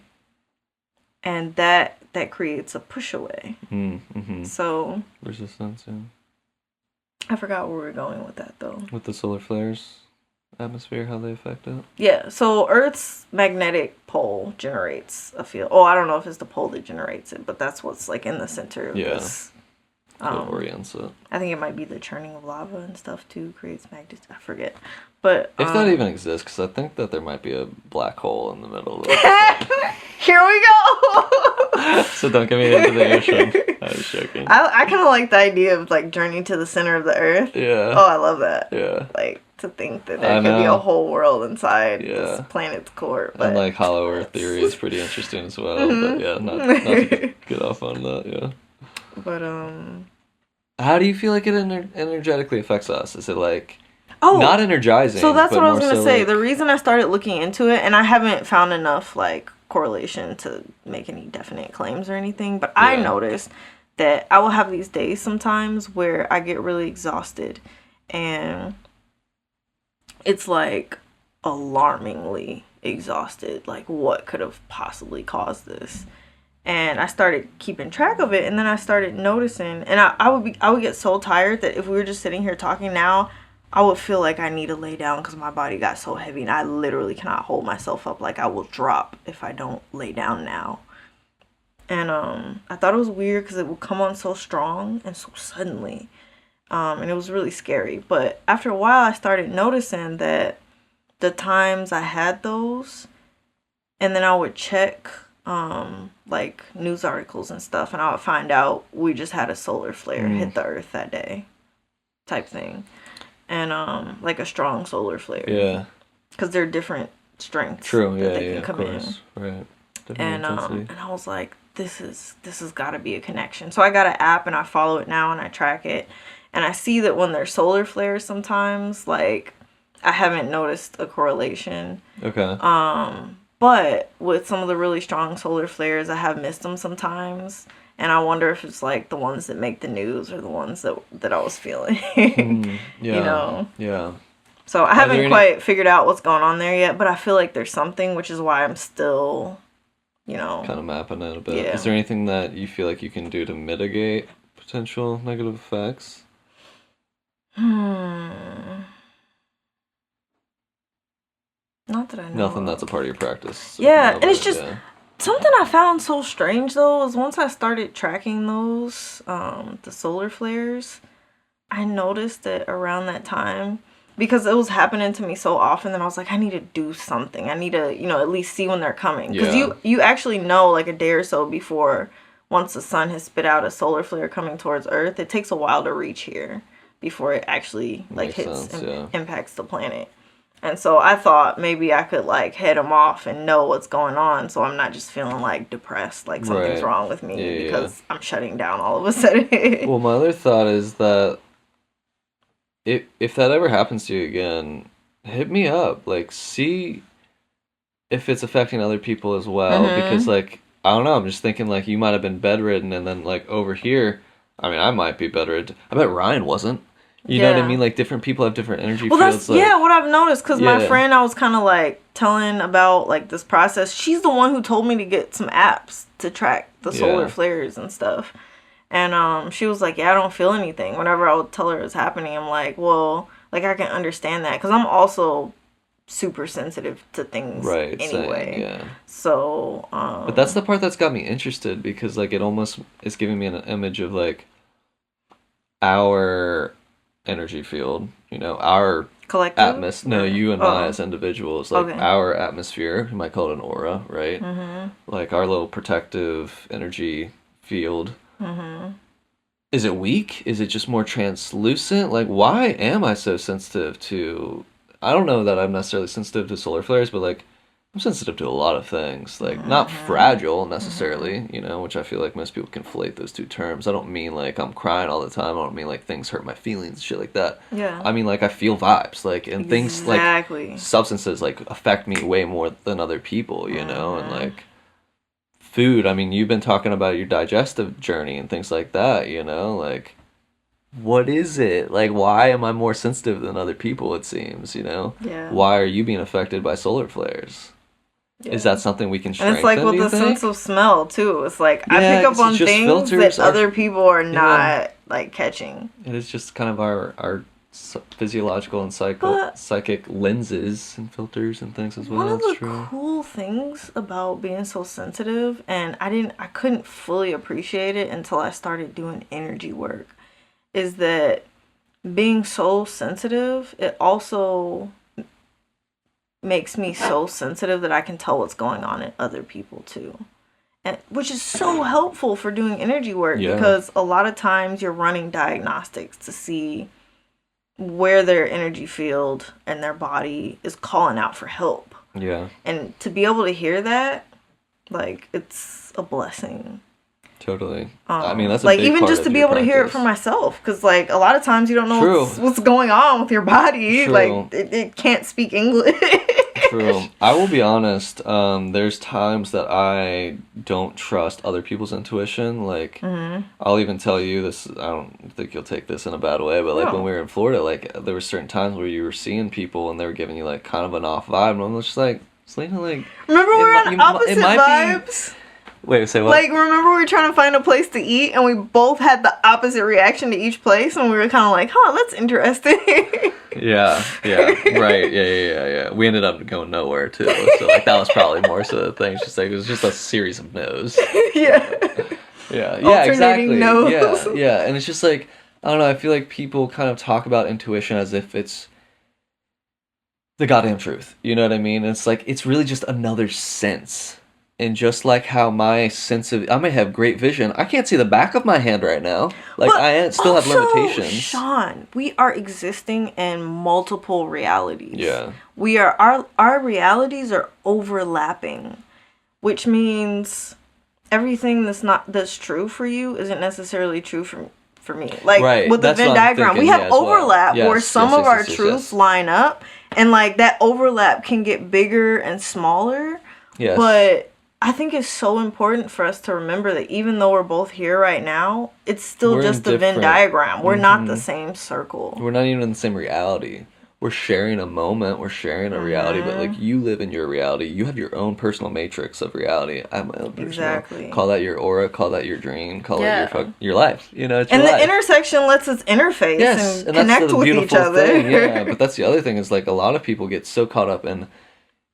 that creates a push away. Mm-hmm. So resistance, yeah. I forgot where we were going with that though. With the solar flares, atmosphere, how they affect it. Yeah, so Earth's magnetic pole generates a field. Oh, I don't know if it's the pole that generates it, but that's what's like in the center of this. So it orients it. I think it might be the churning of lava and stuff too creates magnetism. I forget, but if that even exists, because I think that there might be a black hole in the middle of it. Here we go. So don't get me into the ocean. I was joking. I kind of like the idea of like journeying to the center of the Earth. Yeah. Oh, I love that. Yeah. Like to think that there could be a whole world inside this planet's core. But and like hollow Earth theory is pretty interesting as well. But yeah, not to get off on that. Yeah. But how do you feel like it energetically affects us? Is it like not energizing? So that's what I was gonna say. Like... The reason I started looking into it, and I haven't found enough like correlation to make any definite claims or anything, but I noticed that I will have these days sometimes where I get really exhausted, and it's like alarmingly exhausted. Like what could have possibly caused this? And I started keeping track of it, and then I started noticing, and I would get so tired that if we were just sitting here talking now, I would feel like I need to lay down because my body got so heavy, and I literally cannot hold myself up. Like I will drop if I don't lay down now. And I thought it was weird because it would come on so strong and so suddenly, and it was really scary. But after a while, I started noticing that the times I had those, and then I would check like news articles and stuff, and I would find out we just had a solar flare hit the Earth that day type thing, and like a strong solar flare, because they're different strengths. They can come in. Right. And I was like, this has got to be a connection. So I got an app and I follow it now and I track it, and I see that when there's solar flares sometimes, like I haven't noticed a correlation. But with some of the really strong solar flares, I have missed them sometimes. And I wonder if it's like the ones that make the news or the ones that I was feeling. You know? Yeah. So I haven't quite figured out what's going on there yet, but I feel like there's something, which is why I'm still, kind of mapping it a bit. Yeah. Is there anything that you feel like you can do to mitigate potential negative effects? Not that I know. Nothing that's a part of your practice. Yeah, and it's just something I found so strange though is once I started tracking those, the solar flares, I noticed that around that time, because it was happening to me so often, that I was like, I need to do something. I need to, at least see when they're coming. Because you actually know like a day or so before, once the sun has spit out a solar flare coming towards Earth, it takes a while to reach here before it actually like impacts the planet. And so I thought maybe I could like head them off and know what's going on, so I'm not just feeling like depressed, like something's wrong with me because I'm shutting down all of a sudden. Well, my other thought is that if that ever happens to you again, hit me up. Like, see if it's affecting other people as well. Because, like, I don't know, I'm just thinking, like, you might have been bedridden, and then, like, over here, I mean, I might be bedridden. I bet Ryan wasn't. You know what I mean? Like, different people have different energy fields. That's, like, what I've noticed, because my friend I was kind of, like, telling about, like, this process, she's the one who told me to get some apps to track the solar flares and stuff. And she was like, I don't feel anything. Whenever I would tell her it's happening, I'm like, well, like, I can understand that. Because I'm also super sensitive to things anyway. Same, So, but that's the part that's got me interested, because, like, it almost is giving me an image of, like, our energy field, you know, our collective atmosphere. No, you and I as individuals, like our atmosphere. You might call it an aura, right? Like our little protective energy field. Is it weak? Is it just more translucent? Like, why am I so sensitive to? I don't know that I'm necessarily sensitive to solar flares, but like, I'm sensitive to a lot of things. Like, not fragile necessarily, you know, which I feel like most people conflate those two terms. I don't mean like I'm crying all the time. I don't mean like things hurt my feelings, shit like that. Yeah. I mean like I feel vibes, like, and things like substances like affect me way more than other people, you know, and like food. I mean, you've been talking about your digestive journey and things like that, you know, like, what is it? Like, why am I more sensitive than other people, it seems, you know? Yeah. Why are you being affected by solar flares? Is that something we can strengthen? And it's like with the sense of smell too. It's like I pick up on things that other people are not like catching. It is just kind of our physiological and psychic lenses and filters and things as well. One of the cool things about being so sensitive, and I couldn't fully appreciate it until I started doing energy work, is that being so sensitive, it also makes me so sensitive that I can tell what's going on in other people too. And which is so helpful for doing energy work because a lot of times you're running diagnostics to see where their energy field and their body is calling out for help. Yeah. And to be able to hear that, like, it's a blessing. Totally. I mean, that's a like big even part just to be able to hear it for myself, because like a lot of times you don't know what's going on with your body. Like it can't speak English. True. I will be honest. There's times that I don't trust other people's intuition. Like I'll even tell you this. I don't think you'll take this in a bad way, but like when we were in Florida, like there were certain times where you were seeing people and they were giving you like kind of an off vibe, and I'm just like, Selena, like, remember we're on opposite vibes. Wait, say what? Like, remember we were trying to find a place to eat, and we both had the opposite reaction to each place, and we were kind of like, huh, that's interesting. Yeah, right, yeah. We ended up going nowhere, too, so, like, that was probably more so the thing. It's just, like, it was just a series of no's. Yeah, exactly. No's. Yeah, and it's just, like, I don't know, I feel like people kind of talk about intuition as if it's the goddamn truth, you know what I mean? And it's, like, it's really just another sense. And just like how I may have great vision, I can't see the back of my hand right now. Like, but I still have limitations. Sean, we are existing in multiple realities. Yeah. We are, our realities are overlapping, which means everything that's true for you isn't necessarily true for me. Like, with the Venn diagram, we have overlap where some of our truths line up, and like that overlap can get bigger and smaller. Yes. But I think it's so important for us to remember that even though we're both here right now, it's still just a Venn diagram. We're not the same circle. We're not even in the same reality. We're sharing a moment. We're sharing a reality. But, like, you live in your reality. You have your own personal matrix of reality. I have my own personal. Exactly. Call that your aura. Call that your dream. Call it your life. You know, it's your life. And the intersection lets us interface and connect with each other. Thing. Yeah, but that's the other thing is, like, a lot of people get so caught up in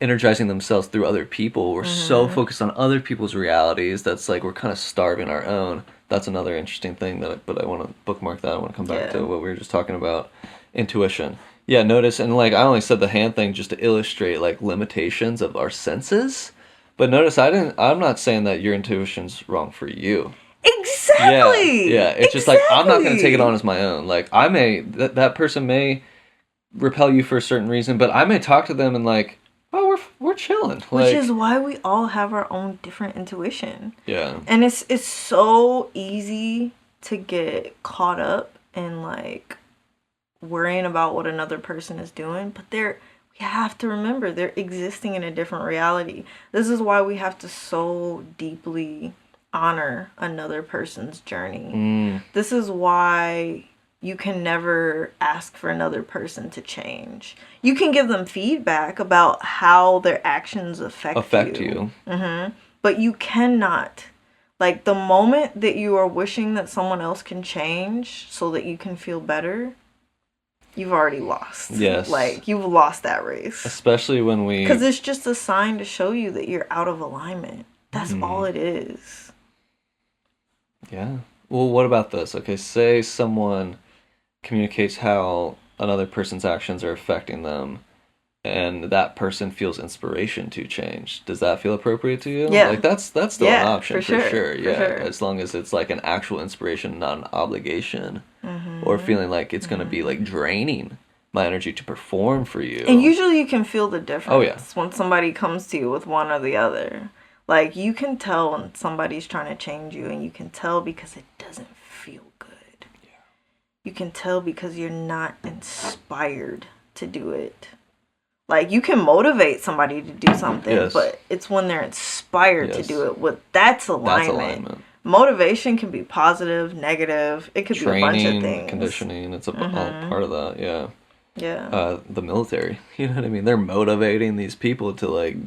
energizing themselves through other people. We're so focused on other people's realities that's like we're kind of starving our own. That's another interesting thing but I want to bookmark that. I want to come back to what we were just talking about, intuition. Yeah, notice, and like I only said the hand thing just to illustrate like limitations of our senses, but notice I'm not saying that your intuition's wrong for you. Exactly. Yeah, it's just like I'm not going to take it on as my own. Like I may that person may repel you for a certain reason, but I may talk to them and like, oh, we're chilling. Which is why we all have our own different intuition. Yeah. And it's so easy to get caught up in like worrying about what another person is doing, but we have to remember they're existing in a different reality. This is why we have to so deeply honor another person's journey. This is why you can never ask for another person to change. You can give them feedback about how their actions affect you. But you cannot. Like, the moment that you are wishing that someone else can change so that you can feel better, you've already lost. Yes. Like, you've lost that race. Especially when we... Because it's just a sign to show you that you're out of alignment. That's all it is. Yeah. Well, what about this? Okay, say someone communicates how another person's actions are affecting them, and that person feels inspiration to change. Does that feel appropriate to you? Yeah. Like, that's still an option, for sure. For Yeah. sure. As long as it's like an actual inspiration, not an obligation. Or feeling like it's going to be like draining my energy to perform for you. And usually you can feel the difference. Oh, yeah. When somebody comes to you with one or the other. Like, you can tell when somebody's trying to change you, and you can tell because it doesn't feel good. Yeah. You can tell because you're not inspired to do it. Like, you can motivate somebody to do something, but it's when they're inspired to do it. That's alignment. Motivation can be positive, negative. It could Training, be a bunch of things. Conditioning, it's all part of that, yeah. Yeah. The military, you know what I mean? They're motivating these people to, like,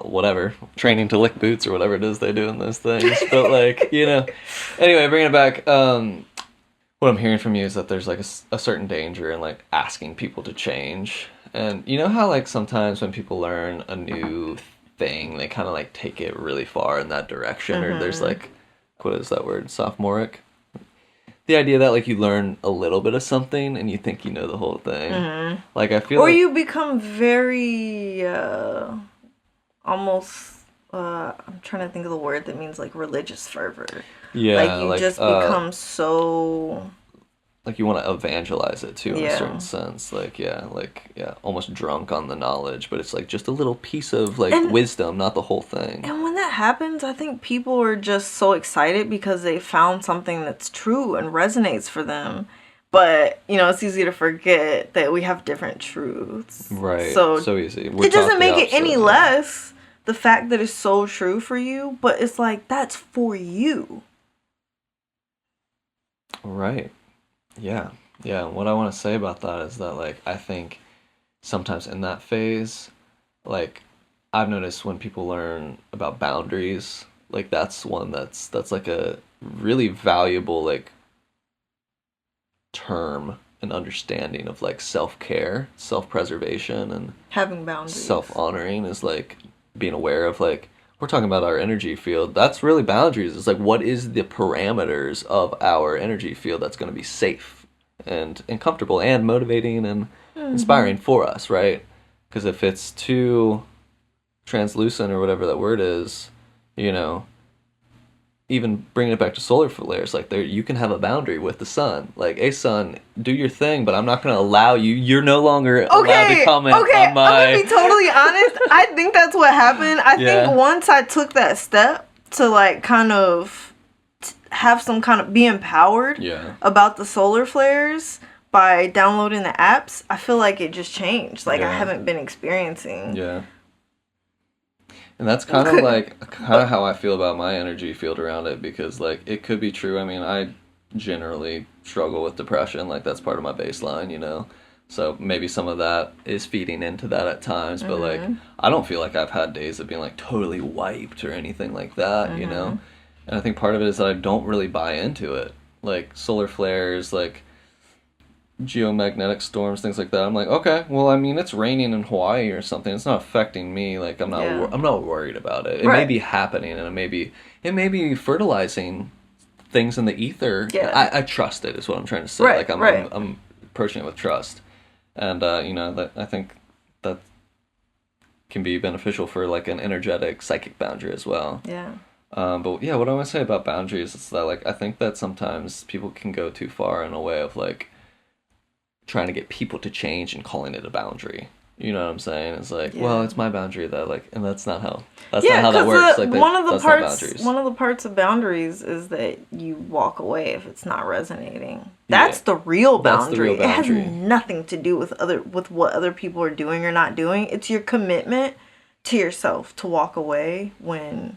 whatever, training to lick boots or whatever it is they do in those things. But, like, you know. Anyway, bringing it back, what I'm hearing from you is that there's, like, a certain danger in, like, asking people to change. And you know how, like, sometimes when people learn a new thing, they kind of, like, take it really far in that direction, or there's, like, what is that word? Sophomoric? The idea that, like, you learn a little bit of something and you think you know the whole thing. Like, I feel like... you become very, almost, I'm trying to think of the word that means, like, religious fervor. Yeah. Like, you just become so... Like, you want to evangelize it, too, in a certain sense. Like, almost drunk on the knowledge, but it's, like, just a little piece of, like, wisdom, not the whole thing. And when that happens, I think people are just so excited because they found something that's true and resonates for them. But, you know, it's easy to forget that we have different truths. Right. So easy. It doesn't make it any less the fact that it's so true for you, but it's like, that's for you. Right. Yeah. What I want to say about that is that, like, I think sometimes in that phase, like, I've noticed when people learn about boundaries, like, that's one that's like a really valuable, like, term and understanding of, like, self-care, self-preservation, and having boundaries. Self-honoring is, like, being aware of, like, we're talking about our energy field. That's really boundaries. It's like, what is the parameters of our energy field that's going to be safe and comfortable and motivating and inspiring for us, right? Because if it's too translucent or whatever that word is, you know, even bringing it back to solar flares, like, there, you can have a boundary with the sun. Like, hey, sun, do your thing, but I'm not going to allow you. You're no longer allowed to comment on my... I'm going to be totally honest. I think that's what happened. I think once I took that step to, like, kind of have some kind of... be empowered about the solar flares by downloading the apps, I feel like it just changed. Like, I haven't been experiencing... Yeah. And that's kind of like, how I feel about my energy field around it, because, like, it could be true. I mean, I generally struggle with depression. Like, that's part of my baseline, you know? So maybe some of that is feeding into that at times, but, like, I don't feel like I've had days of being, like, totally wiped or anything like that, you know? And I think part of it is that I don't really buy into it. Like, solar flares, like, geomagnetic storms, things like that. I'm like, okay, well, I mean, it's raining in Hawaii or something. It's not affecting me. Like, I'm not worried about it. It may be happening, and it may be fertilizing things in the ether. I trust it, is what I'm trying to say. Like, I'm approaching it with trust, and you know, that I think that can be beneficial for, like, an energetic psychic boundary as well. But yeah, what I want to say about boundaries is that, like, I think that sometimes people can go too far in a way of, like, trying to get people to change and calling it a boundary. You know what I'm saying? It's like, well, it's my boundary that like, and that's not how that works. Like one of the parts of boundaries is that you walk away if it's not resonating. That's the real boundary. It has nothing to do with what other people are doing or not doing. It's your commitment to yourself to walk away when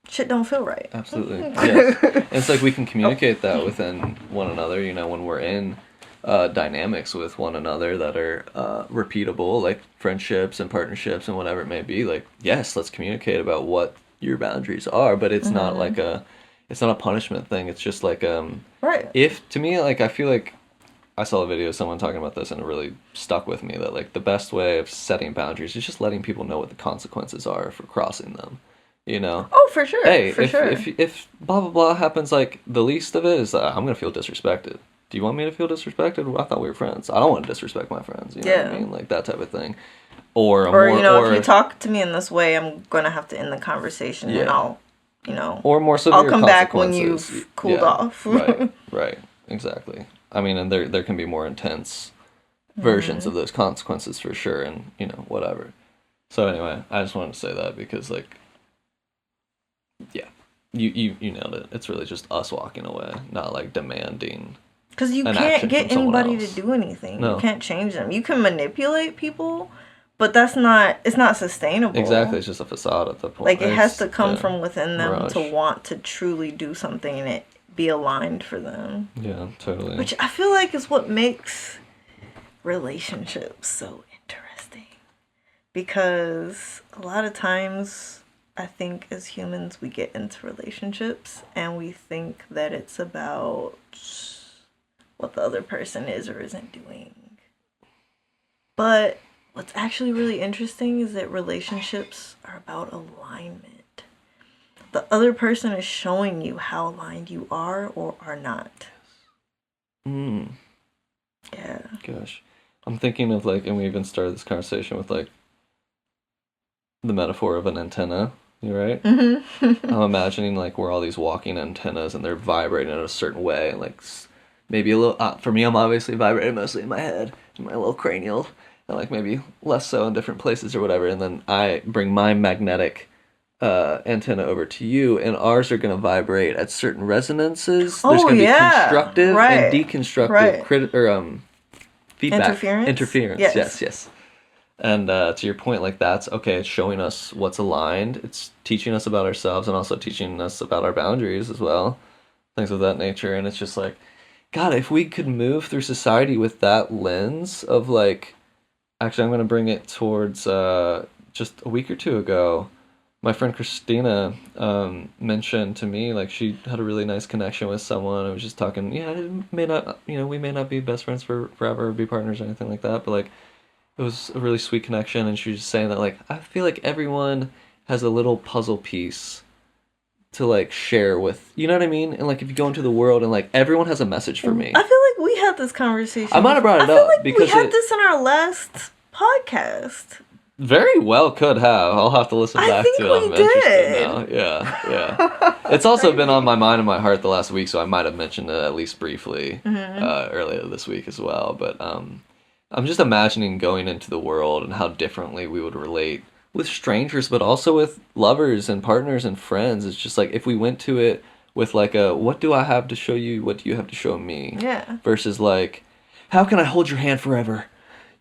shit don't feel right. Absolutely. Yes. And it's like we can communicate that within one another, you know, when we're in dynamics with one another that are repeatable, like friendships and partnerships and whatever it may be. Like, yes, let's communicate about what your boundaries are, but it's not like it's not a punishment thing. It's just like right. If to me, like, I feel like I saw a video of someone talking about this and it really stuck with me, that like the best way of setting boundaries is just letting people know what the consequences are for crossing them. You know? Oh, for sure. Hey, sure. If blah blah blah happens, like the least of it is that I'm gonna feel disrespected. Do you want me to feel disrespected? Well, I thought we were friends. I don't want to disrespect my friends. You know what I mean? Like that type of thing. Or if you talk to me in this way, I'm gonna have to end the conversation, and I'll, or more severe I'll come back when you've cooled off. Right, exactly. I mean, and there can be more intense versions of those consequences for sure, and whatever. So anyway, I just wanted to say that because like, yeah, you nailed it. It's really just us walking away, not like demanding. Because you can't get anybody to do anything. No. You can't change them. You can manipulate people, but it's not sustainable. Exactly. It's just a facade at the point. Like, it has to come from within them to want to truly do something and it be aligned for them. Yeah, totally. Which I feel like is what makes relationships so interesting. Because a lot of times, I think as humans, we get into relationships and we think that it's about what the other person is or isn't doing. But what's actually really interesting is that relationships are about alignment. The other person is showing you how aligned you are or are not. Yeah. Gosh. I'm thinking of like, and we even started this conversation with like the metaphor of an antenna, right? Mm-hmm. I'm imagining like we're all these walking antennas and they're vibrating in a certain way, and like maybe a little, for me, I'm obviously vibrating mostly in my head, in my little cranial, and like maybe less so in different places or whatever. And then I bring my magnetic antenna over to you, and ours are going to vibrate at certain resonances. There's going to be constructive and deconstructive feedback. Interference. Yes. And to your point, like that's okay. It's showing us what's aligned. It's teaching us about ourselves and also teaching us about our boundaries as well, things of that nature. And it's just like, God, if we could move through society with that lens of like, actually, I'm going to bring it towards just a week or two ago. My friend Christina mentioned to me, like, she had a really nice connection with someone. I was just talking, it may not, we may not be best friends forever or be partners or anything like that, but like, it was a really sweet connection. And she was just saying that, like, I feel like everyone has a little puzzle piece to like share with, you know what I mean? And like if you go into the world and like everyone has a message for me. I feel like we had this conversation. I might have brought it up like because we had this in our last podcast. Very well could have. I'll have to listen back to it. I'm interested now. Yeah. It's also been on my mind and my heart the last week, so I might have mentioned it at least briefly earlier this week as well. But I'm just imagining going into the world and how differently we would relate with strangers, but also with lovers and partners and friends. It's just like if we went to it with like a, what do I have to show you? What do you have to show me? Yeah. Versus like, how can I hold your hand forever?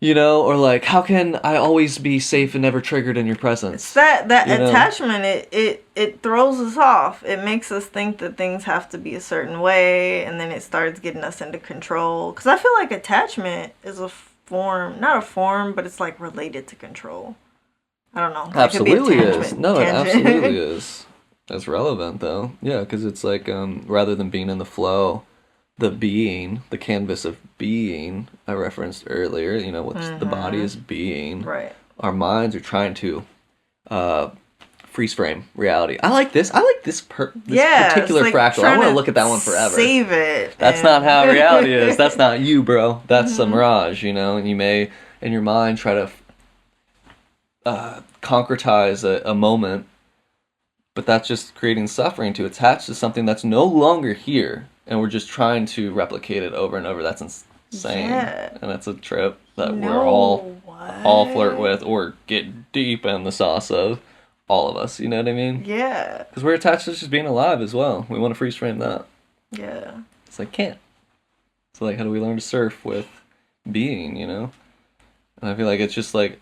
Or like, how can I always be safe and never triggered in your presence? It's that attachment, it throws us off. It makes us think that things have to be a certain way, and then it starts getting us into control. Because I feel like attachment is not a form, but it's like related to control. I don't know. Absolutely is. No, it absolutely is. That's relevant, though. Yeah, because it's like, rather than being in the flow, the canvas of being, I referenced earlier, what's the body is being. Right. Our minds are trying to freeze frame reality. I like this particular fractal. I want to look at that one forever. Save it. That's not how reality is. That's not you, bro. That's a mirage, and you may, in your mind, try to concretize a moment, but that's just creating suffering to attach to something that's no longer here, and we're just trying to replicate it over and over. That's same. Yeah. And it's a trip that No, we're all what? flirt with or get deep in the sauce of. All of us, you know what I mean? Yeah. Because we're attached to just being alive as well. We want to freeze frame that. Yeah. It's like, can't. So, like, how do we learn to surf with being, you know? And I feel like it's just, like,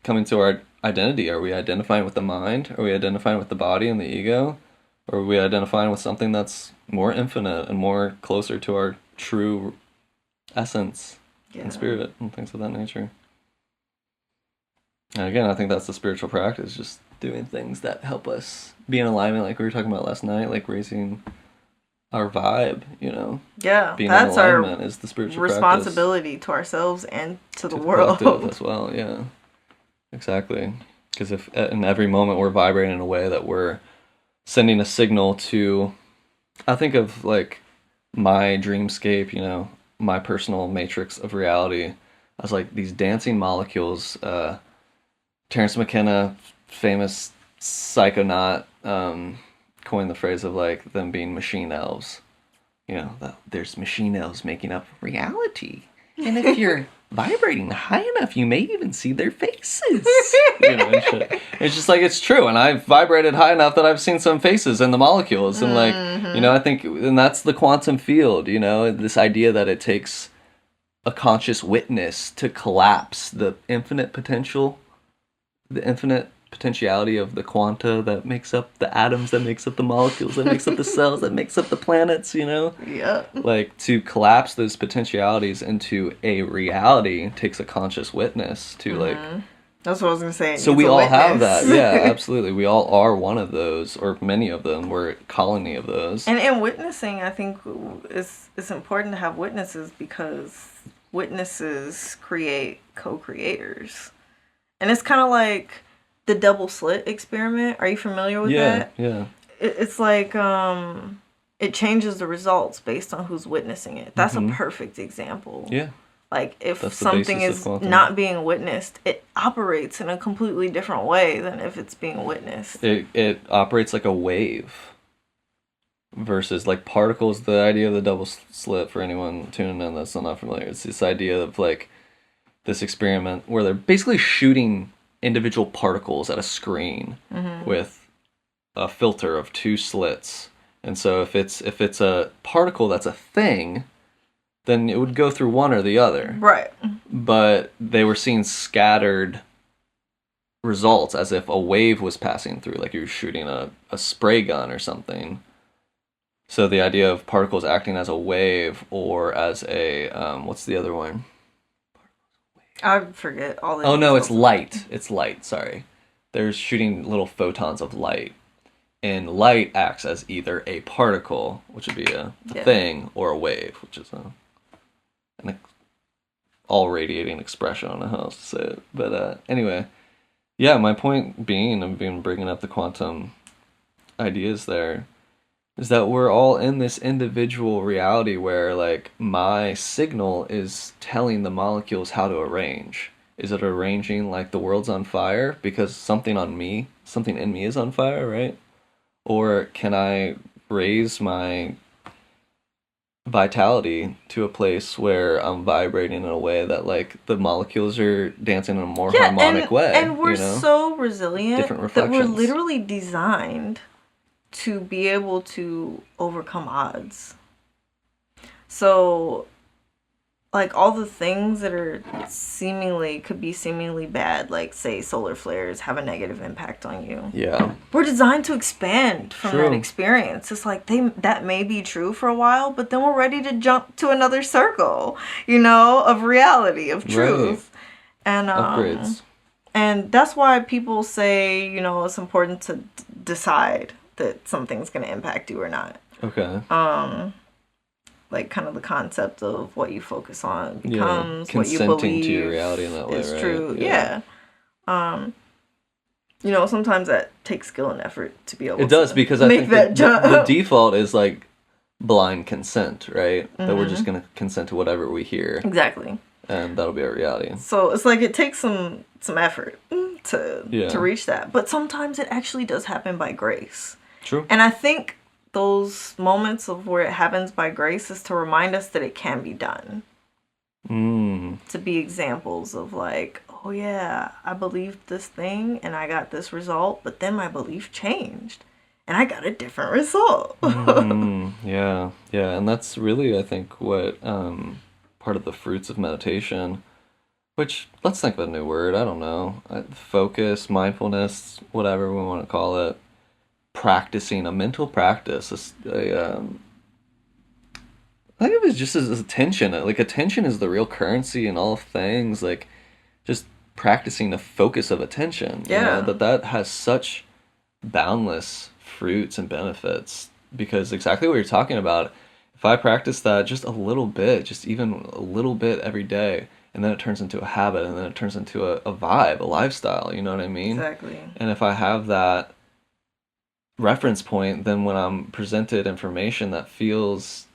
coming to our identity. Are we identifying with the mind? Are we identifying with the body and the ego? Or are we identifying with something that's more infinite and more closer to our true essence and spirit and things of that nature? And again, I think that's the spiritual practice, just doing things that help us be in alignment, like we were talking about last night, like raising our vibe, you know? Yeah, being that's in alignment our is the spiritual responsibility practice. To ourselves and to the collective world. as well, yeah. Exactly. Because if in every moment we're vibrating in a way that we're sending a signal to, I think of like my dreamscape, you know, my personal matrix of reality as like these dancing molecules. Terrence McKenna, famous psychonaut, coined the phrase of like them being machine elves. You know, there's machine elves making up reality. And if you're vibrating high enough, you may even see their faces. You know, and shit. It's just like, it's true. And I've vibrated high enough that I've seen some faces in the molecules. And like, you know, I think, and that's the quantum field, you know, this idea that it takes a conscious witness to collapse the infinite potentiality of the quanta that makes up the atoms, that makes up the molecules, that makes up the cells, that makes up the planets, you know? Yeah. Like, to collapse those potentialities into a reality takes a conscious witness to, like... That's what I was going to say. So we all have that. Yeah, absolutely. We all are one of those, or many of them. We're a colony of those. And in witnessing, I think it's important to have witnesses because witnesses create co-creators. And it's kind of like the double slit experiment. Are you familiar with that? Yeah. It's like it changes the results based on who's witnessing it. That's a perfect example. Yeah. Like if something is not being witnessed, it operates in a completely different way than if it's being witnessed. It operates like a wave versus like particles. The idea of the double slit, for anyone tuning in that's not familiar, it's this idea of like this experiment where they're basically shooting individual particles at a screen with a filter of two slits. And so if it's a particle that's a thing, then it would go through one or the other. Right. But they were seeing scattered results as if a wave was passing through, like you were shooting a spray gun or something. So the idea of particles acting as a wave or as a, what's the other one? I forget all the Oh no, it's light. It's light, sorry. They're shooting little photons of light. And light acts as either a particle, which would be a thing, or a wave, which is an all radiating expression. I don't know how else to say it. But anyway, yeah, my point being, I've been bringing up the quantum ideas there, is that we're all in this individual reality where, like, my signal is telling the molecules how to arrange. Is it arranging like the world's on fire because something in me is on fire, right? Or can I raise my vitality to a place where I'm vibrating in a way that, like, the molecules are dancing in a more harmonic way? And we're so resilient that we're reflections. literally designed to be able to overcome odds. So, like, all the things that are could be seemingly bad, like, say, solar flares have a negative impact on you. Yeah. We're designed to expand from True. that experience. It's like, that may be true for a while, but then we're ready to jump to another circle, you know, of reality, of truth. Right. And, upgrades. And that's why people say, you know, it's important to decide that something's going to impact you or not. Okay. Like, kind of the concept of what you focus on becomes what you consenting believe to your reality in that way, is right? true. Yeah. You know, sometimes that takes skill and effort to be able to because I think that jump. The default is like blind consent, right? That we're just going to consent to whatever we hear. Exactly. And that'll be our reality. So it's like it takes some effort to reach that. But sometimes it actually does happen by grace. True. And I think those moments of where it happens by grace is to remind us that it can be done. to be examples of like, oh yeah, I believed this thing and I got this result, but then my belief changed and I got a different result. Yeah, and that's really, I think, what part of the fruits of meditation, which, let's think of a new word, I don't know, focus, mindfulness, whatever we want to call it, practicing a mental practice, I think of it just as attention. Like, attention is the real currency in all things. Like, just practicing the focus of attention. Yeah. You know, that has such boundless fruits and benefits. Because exactly what you're talking about, if I practice that just a little bit, just even a little bit every day, and then it turns into a habit, and then it turns into a vibe, a lifestyle, you know what I mean? Exactly. And if I have that reference point, then when I'm presented information that feels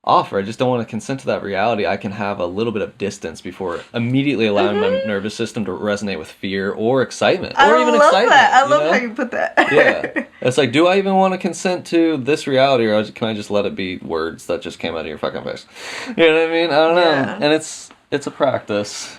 off, or I just don't want to consent to that reality, I can have a little bit of distance before immediately allowing my nervous system to resonate with fear or excitement, or even excitement. I love how you put that. Yeah, it's like, do I even want to consent to this reality, or can I just let it be words that just came out of your fucking face? You know what I mean? I don't know. Yeah. And it's a practice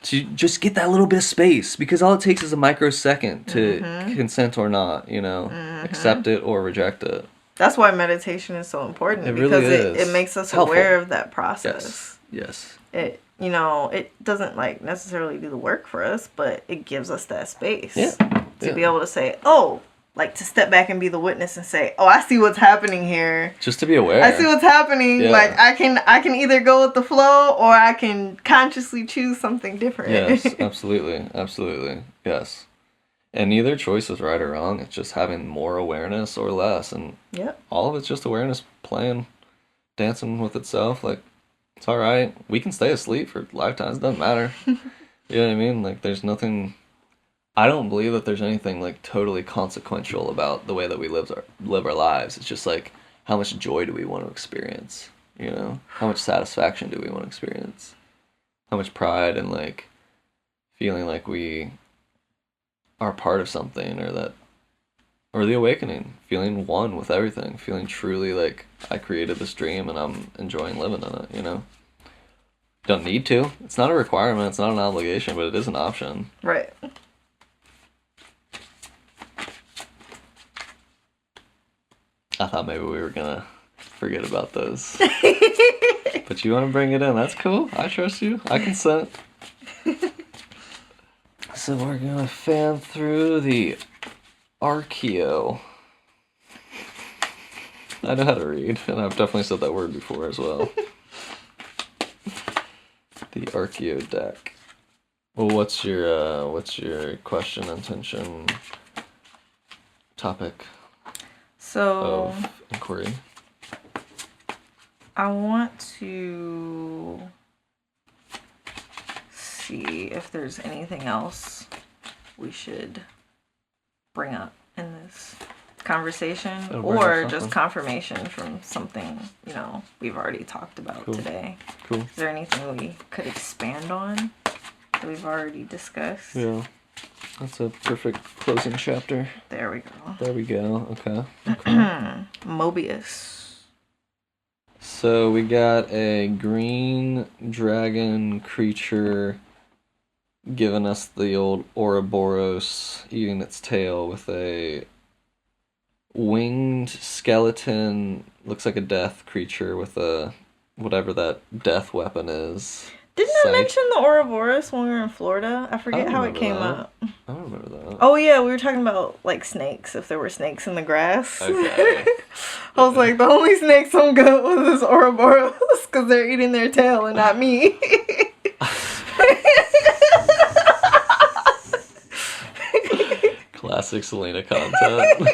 to just get that little bit of space, because all it takes is a microsecond to consent or not. You know, accept it or reject it. That's why meditation is so important. It because really is. It makes us Helpful. aware of that process. Yes. It it doesn't like necessarily do the work for us, but it gives us that space to be able to say, oh, like to step back and be the witness and say, oh, I see what's happening here. Just to be aware. I see what's happening. Yeah. Like I can either go with the flow or I can consciously choose something different. Yes, absolutely. Yes. And neither choice is right or wrong. It's just having more awareness or less. And all of it's just awareness playing, dancing with itself. Like, it's all right. We can stay asleep for lifetimes. It doesn't matter. You know what I mean? Like, there's nothing... I don't believe that there's anything, like, totally consequential about the way that we live our lives. It's just, like, how much joy do we want to experience? You know? How much satisfaction do we want to experience? How much pride and, like, feeling like we are part of something, or the awakening, feeling one with everything, feeling truly like I created this dream and I'm enjoying living in it, you know? Don't need to. It's not a requirement, it's not an obligation, but it is an option. Right. I thought maybe we were gonna forget about those. But you want to bring it in, that's cool. I trust you. I consent. So we're gonna fan through the Archeo. I know how to read, and I've definitely said that word before as well. The Archeo deck. Well, what's your question, intention, topic of inquiry? I want to see if there's anything else we should bring up in this conversation, or just confirmation from something we've already talked about today. Cool. Is there anything we could expand on that we've already discussed? Yeah, that's a perfect closing chapter. There we go. Okay. Mobius. So we got a green dragon creature giving us the old Ouroboros eating its tail with a winged skeleton, looks like a death creature with a whatever that death weapon is. Didn't I mention the Ouroboros when we were in Florida? I forget how it came up. I don't remember that. Oh yeah, we were talking about like snakes, if there were snakes in the grass. Okay. I was like, the only snakes I'm good with is Ouroboros because they're eating their tail and not me. Classic Selena content.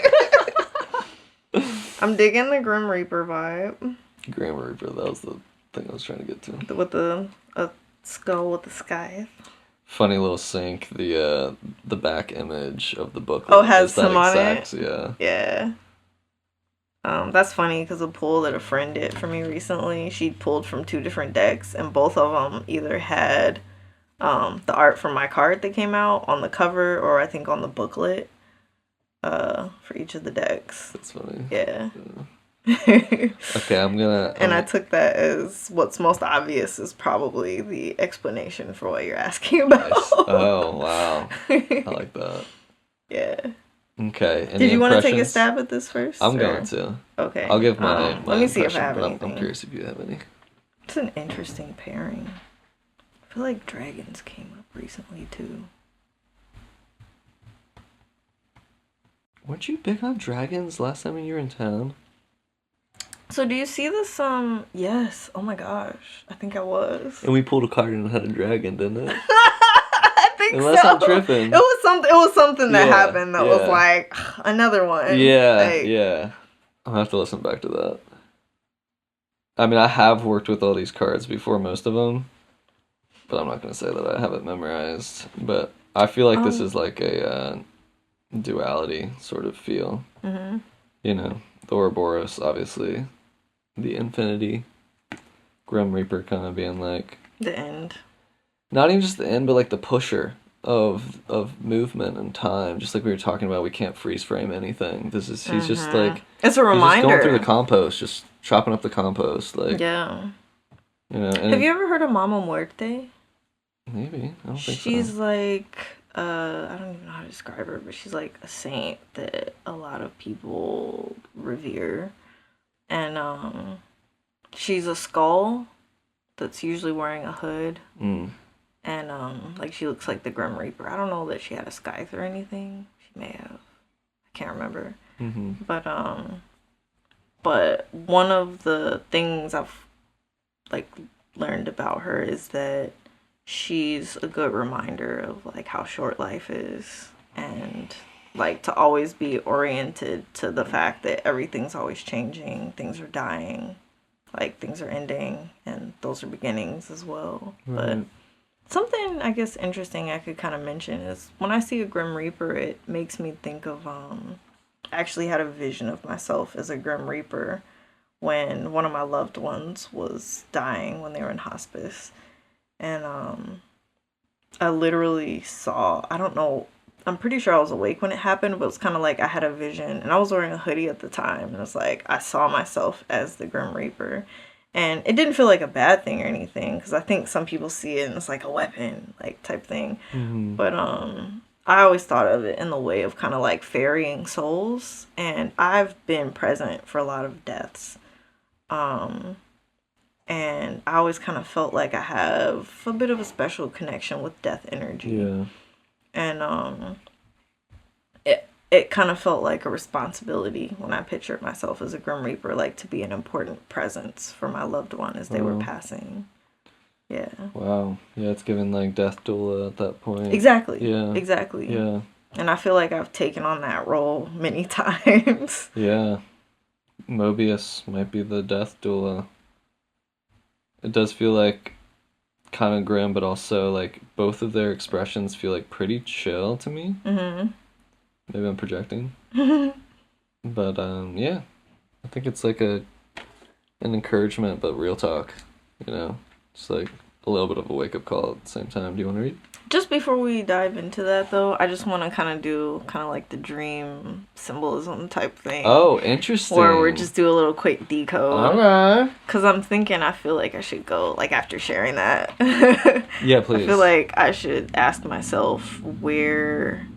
I'm digging the Grim Reaper vibe. Grim Reaper, that was the thing I was trying to get to. With the skull with the sky. Funny little sync. The back image of the book. Oh, has some on it? Yeah. Yeah. That's funny because a pull that a friend did for me recently, she pulled from 2 different decks, and both of them either had the art from my card that came out on the cover, or I think on the booklet for each of the decks. That's funny. Yeah. Okay, I'm gonna. And I took that as what's most obvious is probably the explanation for what you're asking about. Nice. Oh, wow. I like that. Yeah. Okay. Did you want to take a stab at this first? I'm going to. Okay. I'll give my let me see if I have but anything. I'm curious if you have any. It's an interesting pairing. I feel like dragons came up recently too. Weren't you big on dragons last time you were in town? So do you see this? Yes. Oh my gosh, I think I was. And we pulled a card and it had a dragon, didn't it? I think Unless so. I'm tripping. It was something that happened that was like another one. Yeah, like, yeah. I'll have to listen back to that. I mean, I have worked with all these cards before, most of them, but I'm not gonna say that I have it memorized. But I feel like this is like a duality sort of feel. Mm-hmm. You know, the Ouroboros, obviously, the infinity, Grim Reaper kind of being like the end. Not even just the end, but like the pusher of movement and time. Just like we were talking about, we can't freeze frame anything. He's just like, it's a reminder. He's just going through the compost, just chopping up the compost, like yeah. You know. Have you ever heard of Mama Muerte? Maybe. I don't think so. She's like, I don't even know how to describe her, but she's like a saint that a lot of people revere, and she's a skull that's usually wearing a hood. And, like, she looks like the Grim Reaper. I don't know that she had a scythe or anything. She may have. I can't remember. Mm-hmm. But one of the things I've, like, learned about her is that she's a good reminder of, like, how short life is. And, like, to always be oriented to the fact that everything's always changing. Things are dying. Like, things are ending. And those are beginnings as well. Right. But something, I guess, interesting I could kind of mention is when I see a Grim Reaper, it makes me think of, I actually had a vision of myself as a Grim Reaper when one of my loved ones was dying when they were in hospice. And I literally saw, I don't know, I'm pretty sure I was awake when it happened, but it's kind of like I had a vision, and I was wearing a hoodie at the time, and it's like I saw myself as the Grim Reaper. And it didn't feel like a bad thing or anything, because I think some people see it and it's like a weapon, like, type thing. Mm-hmm. But I always thought of it in the way of kind of like ferrying souls. And I've been present for a lot of deaths. And I always kind of felt like I have a bit of a special connection with death energy. Yeah. And it kind of felt like a responsibility when I pictured myself as a Grim Reaper, like to be an important presence for my loved one as they were passing. Yeah. Wow. Yeah, it's given like death doula at that point. Exactly. Yeah. Exactly. Yeah. And I feel like I've taken on that role many times. Yeah. Mobius might be the death doula. It does feel like kind of grim, but also like both of their expressions feel like pretty chill to me. Mm-hmm. Maybe I'm projecting. But, yeah. I think it's like an encouragement, but real talk. You know? Just like a little bit of a wake-up call at the same time. Do you want to read? Just before we dive into that, though, I just want to kind of do kind of like the dream symbolism type thing. Oh, interesting. Where we're just do a little quick decode. Okay. Because I'm thinking I feel like I should go, like, after sharing that. Yeah, please. I feel like I should ask myself where,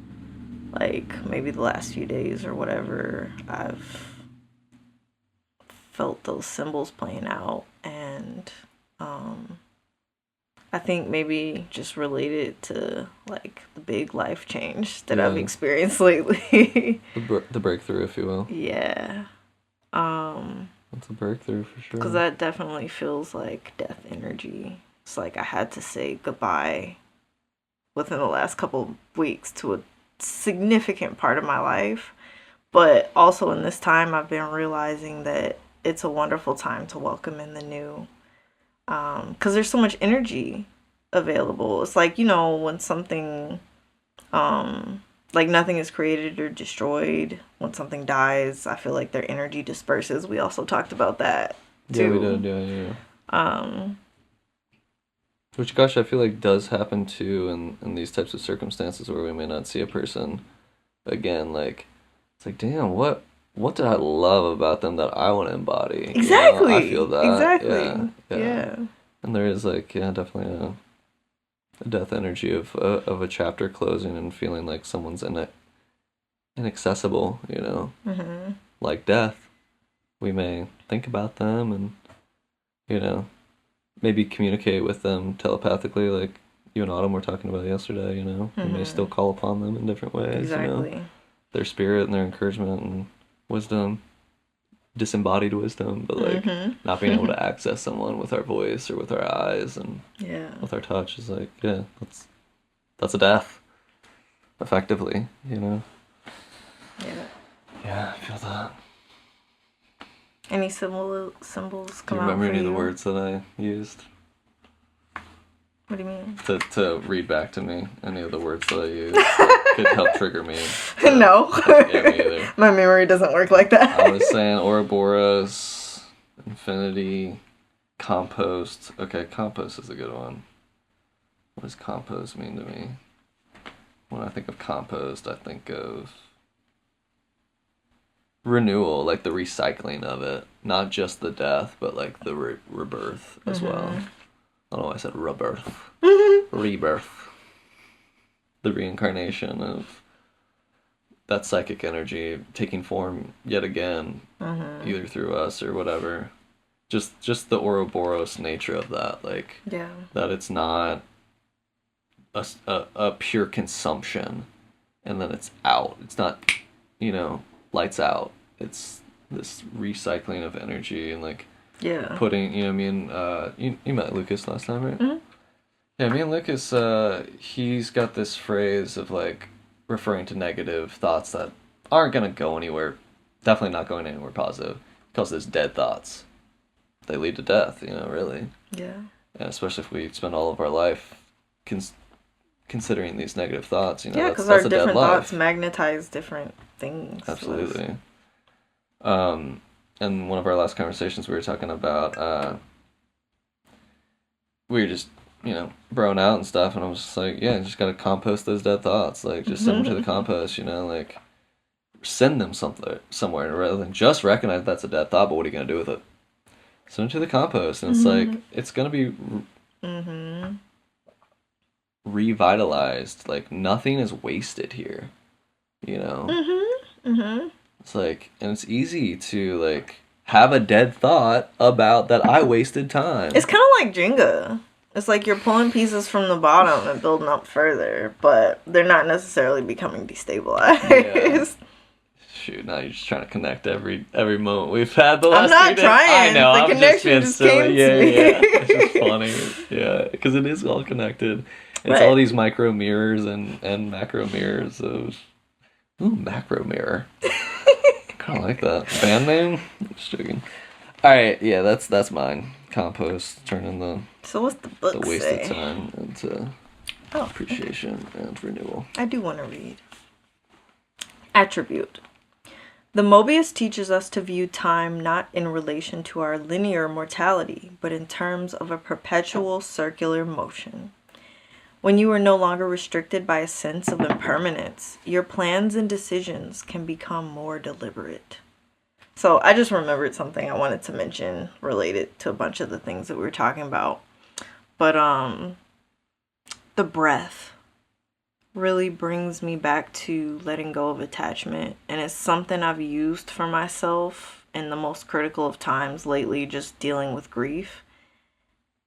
like, maybe the last few days or whatever, I've felt those symbols playing out. And I think maybe just related to, like, the big life change that I've experienced lately. the breakthrough, if you will. Yeah. That's a breakthrough for sure. Because that definitely feels like death energy. It's like I had to say goodbye within the last couple of weeks to a significant part of my life. But also in this time, I've been realizing that it's a wonderful time to welcome in the new. Because there's so much energy available. It's like, you know, when something, like nothing is created or destroyed, when something dies, I feel like their energy disperses. We also talked about that, too. Yeah, we did, yeah. Which, gosh, I feel like does happen, too, in these types of circumstances where we may not see a person again. Like, it's like, damn, what what did I love about them that I want to embody? Exactly. I feel that. Exactly. Yeah. And there is like, definitely a death energy of a chapter closing and feeling like someone's inaccessible, Mm-hmm. like death. We may think about them and, maybe communicate with them telepathically, like you and Autumn were talking about yesterday, We may still call upon them in different ways, Exactly. Their spirit and their encouragement and wisdom, disembodied wisdom, but like not being able to access someone with our voice or with our eyes and with our touch is like, that's a death, effectively, Yeah. Yeah, I feel that. Any symbols come out for you? Do you remember any of the words that I used? What do you mean? To read back to me any of the words that I used that could help trigger me. No. Yeah, me either. My memory doesn't work like that. I was saying Ouroboros, infinity, compost. Okay, compost is a good one. What does compost mean to me? When I think of compost, I think of renewal, like the recycling of it. Not just the death, but like the rebirth as well. I don't know why I said rebirth. Rebirth. The reincarnation of that psychic energy taking form yet again, either through us or whatever. Just the Ouroboros nature of that, like that it's not a pure consumption and then it's out. It's not, lights out. It's this recycling of energy and like putting, me and you met Lucas last time, right? Mm-hmm. Yeah, me and Lucas, he's got this phrase of like referring to negative thoughts that aren't gonna go anywhere, definitely not going anywhere positive. He calls this dead thoughts. They lead to death, really. Yeah. And especially if we spend all of our life considering these negative thoughts, yeah, because our different thoughts magnetize different things. Absolutely. And one of our last conversations we were talking about, we were just, broing out and stuff, and I was just like, you just gotta compost those dead thoughts, like, just send them to the compost, like, send them somewhere, rather than just recognize that's a dead thought, but what are you gonna do with it? Send it to the compost, and it's like, it's gonna be revitalized, like, nothing is wasted here, It's like, and it's easy to, like, have a dead thought about that I wasted time. It's kind of like Jenga. It's like you're pulling pieces from the bottom and building up further, but they're not necessarily becoming destabilized. Yeah. Shoot, now you're just trying to connect every moment we've had the last 3 days. I'm not trying. I know, the connection just came to me. Yeah, it's just funny. Yeah, because it is all connected. It's all these micro mirrors and macro mirrors of... Ooh, macro mirror. I like that. Band name? Just joking. Alright, yeah, that's mine. Compost, turning the... So what's the book the wasted say? Time into appreciation and renewal. I do want to read. Attribute. The Mobius teaches us to view time not in relation to our linear mortality, but in terms of a perpetual circular motion. When you are no longer restricted by a sense of impermanence, your plans and decisions can become more deliberate. So I just remembered something I wanted to mention related to a bunch of the things that we were talking about. But the breath really brings me back to letting go of attachment. And it's something I've used for myself in the most critical of times lately, just dealing with grief.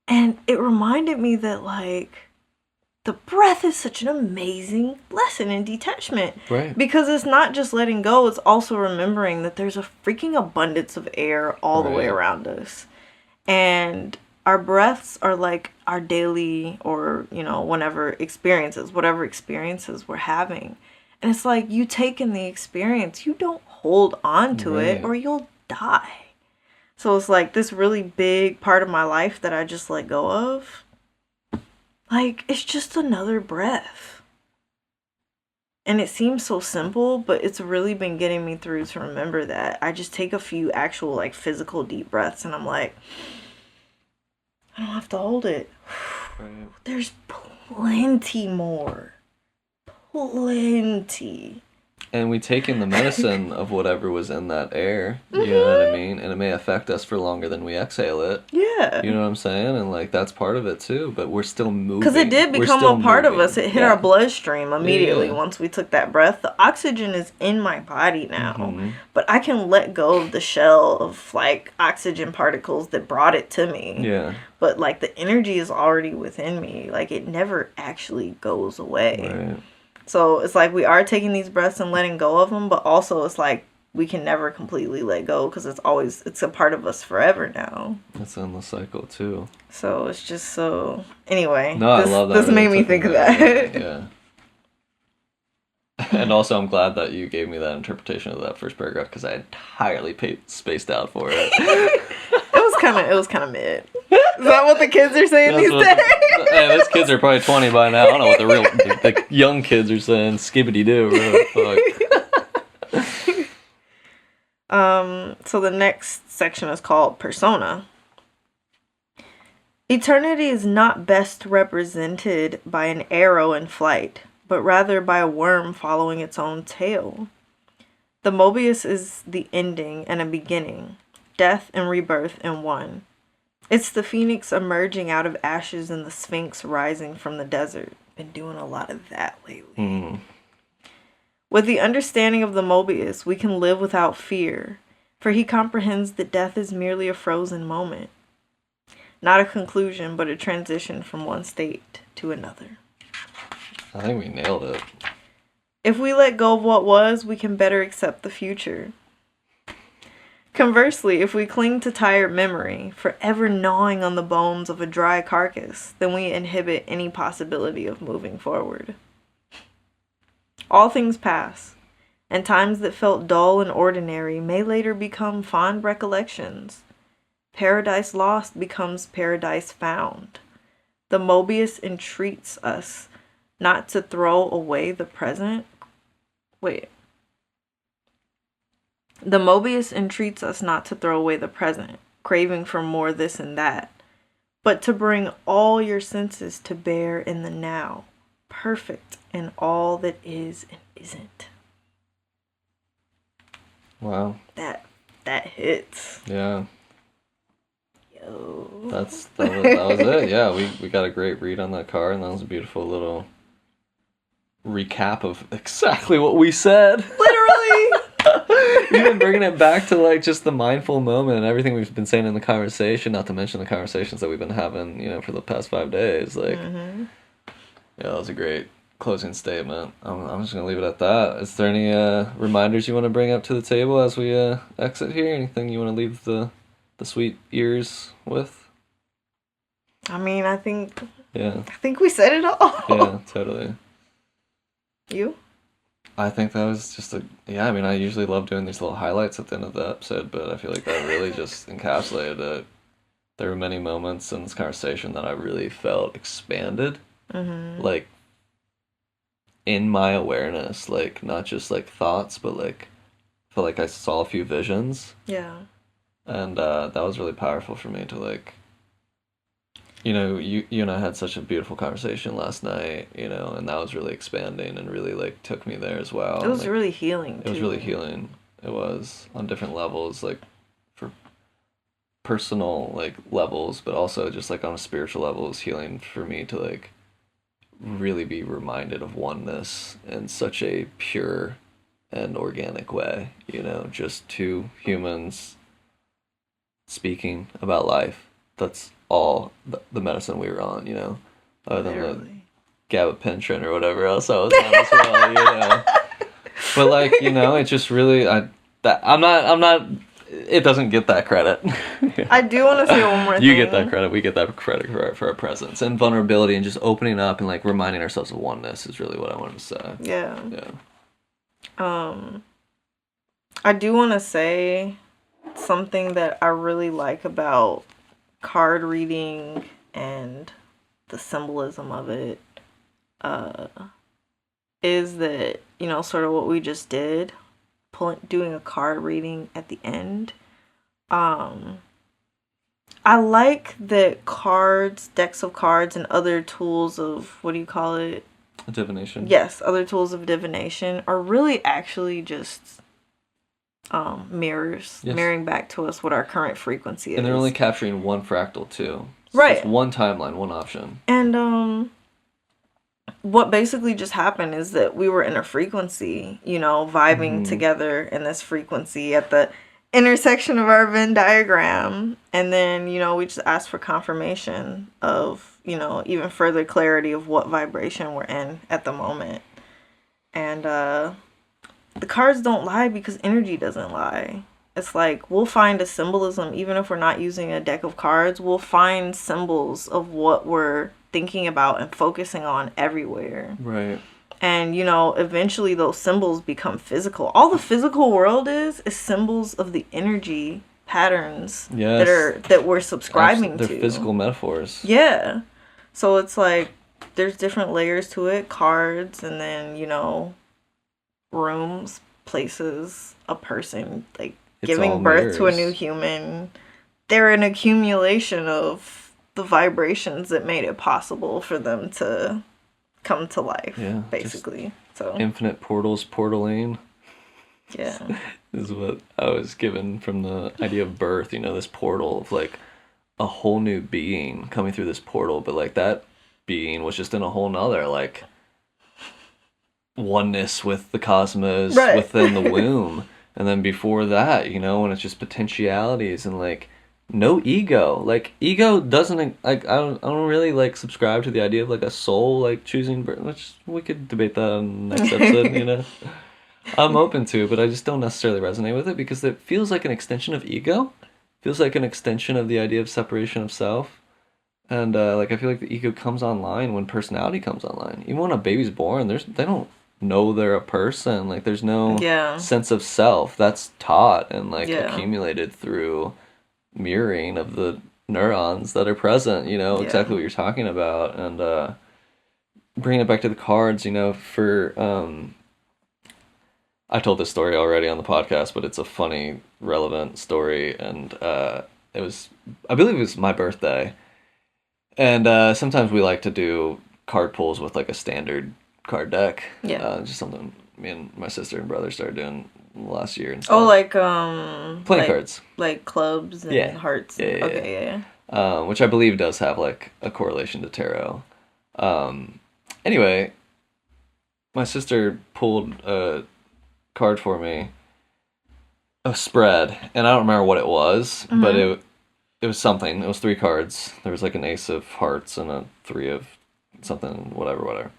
And it reminded me that, like, the breath is such an amazing lesson in detachment. Right. Because it's not just letting go, it's also remembering that there's a freaking abundance of air all the way around us. And our breaths are like our daily or, whatever experiences we're having. And it's like you take in the experience, you don't hold on to it or you'll die. So it's like this really big part of my life that I just let go of. Like, it's just another breath. And it seems so simple, but it's really been getting me through to remember that. I just take a few actual, like, physical deep breaths, and I'm like, I don't have to hold it. Right. There's plenty more. Plenty. And we take in the medicine of whatever was in that air, you know what I mean? And it may affect us for longer than we exhale it. Yeah. You know what I'm saying? And, like, that's part of it, too. But we're still moving. Because it did become a part of us. It hit our bloodstream immediately once we took that breath. The oxygen is in my body now. But I can let go of the shell of, like, oxygen particles that brought it to me. Yeah. But, like, the energy is already within me. Like, it never actually goes away. Right. So it's like we are taking these breaths and letting go of them, but also it's like we can never completely let go because it's a part of us forever now. It's in the cycle too. So it's just so... Anyway, I love that. This made me think of that. Yeah. And also I'm glad that you gave me that interpretation of that first paragraph because I entirely spaced out for it. It was kind of mid. Is that what the kids are saying these days? Hey, these kids are probably 20 by now. I don't know what the young kids are saying. Skibbity doo. Fuck. So the next section is called Persona. Eternity is not best represented by an arrow in flight, but rather by a worm following its own tail. The Mobius is the ending and a beginning, death and rebirth in one. It's the phoenix emerging out of ashes and the sphinx rising from the desert. Been doing a lot of that lately. With the understanding of the Mobius, we can live without fear, for he comprehends that death is merely a frozen moment. Not a conclusion, but a transition from one state to another. I think we nailed it. If we let go of what was, we can better accept the future. Conversely, if we cling to tired memory, forever gnawing on the bones of a dry carcass, then we inhibit any possibility of moving forward. All things pass, and times that felt dull and ordinary may later become fond recollections. Paradise lost becomes paradise found. The Mobius entreats us not to throw away the present. The Mobius entreats us not to throw away the present, craving for more this and that, but to bring all your senses to bear in the now, perfect in all that is and isn't. Wow. That hits. Yeah. Yo. That was it. Yeah, we got a great read on that card, and that was a beautiful little recap of exactly what we said. Literally. Even bringing it back to like just the mindful moment and everything we've been saying in the conversation, not to mention the conversations that we've been having, for the past 5 days. Like, yeah, that was a great closing statement. I'm just gonna leave it at that. Is there any reminders you want to bring up to the table as we exit here? Anything you want to leave the sweet ears with? I mean, I think we said it all. Yeah, totally. You? I think that was just I usually love doing these little highlights at the end of the episode, but I feel like that really just encapsulated it. There were many moments in this conversation that I really felt expanded, like, in my awareness, like, not just, like, thoughts, but, like, I felt like I saw a few visions. Yeah. And that was really powerful for me to, like, you and I had such a beautiful conversation last night, and that was really expanding and really, like, took me there as well. It was really healing, too. It was really healing. It was on different levels, like, for personal, like, levels, but also just, like, on a spiritual level, it was healing for me to, like, really be reminded of oneness in such a pure and organic way, just two humans speaking about life. That's all the medicine we were on, other than the gabapentin or whatever else I was on as well, But like, it just really, I'm not. It doesn't get that credit. I do want to say one more thing. You get that credit. We get that credit for our presence and vulnerability and just opening up and like reminding ourselves of oneness is really what I wanted to say. Yeah. I do want to say something that I really like about card reading and the symbolism of it is that, sort of what we just did, doing a card reading at the end. I like that decks of cards and other tools of, Divination. Yes, other tools of divination are really actually just mirrors, mirroring back to us what our current frequency is. And they're only capturing one fractal too. So right. It's one timeline, one option. And what basically just happened is that we were in a frequency, vibing together in this frequency at the intersection of our Venn diagram. And then, we just asked for confirmation of, even further clarity of what vibration we're in at the moment. And the cards don't lie because energy doesn't lie. It's like we'll find a symbolism, even if we're not using a deck of cards, we'll find symbols of what we're thinking about and focusing on everywhere. Right. And, eventually those symbols become physical. All the physical world is symbols of the energy patterns that we're subscribing to. They're physical metaphors. Yeah. So it's like there's different layers to it. Cards, and then, rooms, places, a person, like giving birth to a new human. They're an accumulation of the vibrations that made it possible for them to come to life, basically. So infinite portals, portaling. Yeah. This is what I was given from the idea of birth, this portal of like a whole new being coming through this portal, but like that being was just in a whole nother like oneness with the cosmos within the womb. And then before that, when it's just potentialities and like no ego. Like ego doesn't like I don't really like subscribe to the idea of like a soul like choosing birth, which we could debate that on the next episode, I'm open to, but I just don't necessarily resonate with it because it feels like an extension of ego. Feels like an extension of the idea of separation of self. And like I feel like the ego comes online when personality comes online. Even when a baby's born, they don't know they're a person. Like there's no sense of self. That's taught and like accumulated through mirroring of the neurons that are present, exactly what you're talking about. And bringing it back to the cards, for I told this story already on the podcast, but it's a funny, relevant story. And I believe it was my birthday. And sometimes we like to do card pulls with like a standard card deck. Yeah. Just something me and my sister and brother started doing last year and stuff. Oh, like playing cards. Like clubs and hearts. Yeah. Okay, yeah. Which I believe does have like a correlation to tarot. Anyway, my sister pulled a card for me, a spread, and I don't remember what it was, but it was something. It was 3 cards. There was like an ace of hearts and a 3 of something, whatever.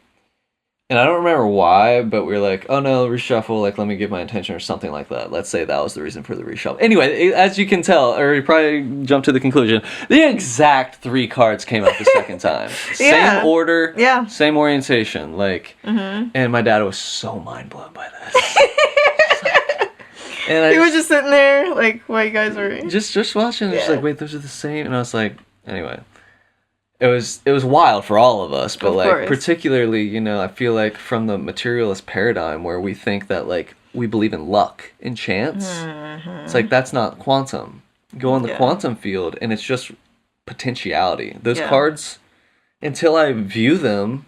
And I don't remember why, but we were like, oh no, reshuffle, like let me give my intention or something like that. Let's say that was the reason for the reshuffle. Anyway, as you can tell, or you probably jumped to the conclusion, the exact 3 cards came out the second time. Same order, same orientation, like, and my dad was so mind blown by this. And he was just sitting there, like, while you guys were just watching. Just like, wait, those are the same. And I was like, anyway, it was wild for all of us, but of like course. Particularly, I feel like from the materialist paradigm where we think that like we believe in luck and chance, it's like that's not quantum. Go on the quantum field, and it's just potentiality. Those cards, until I view them.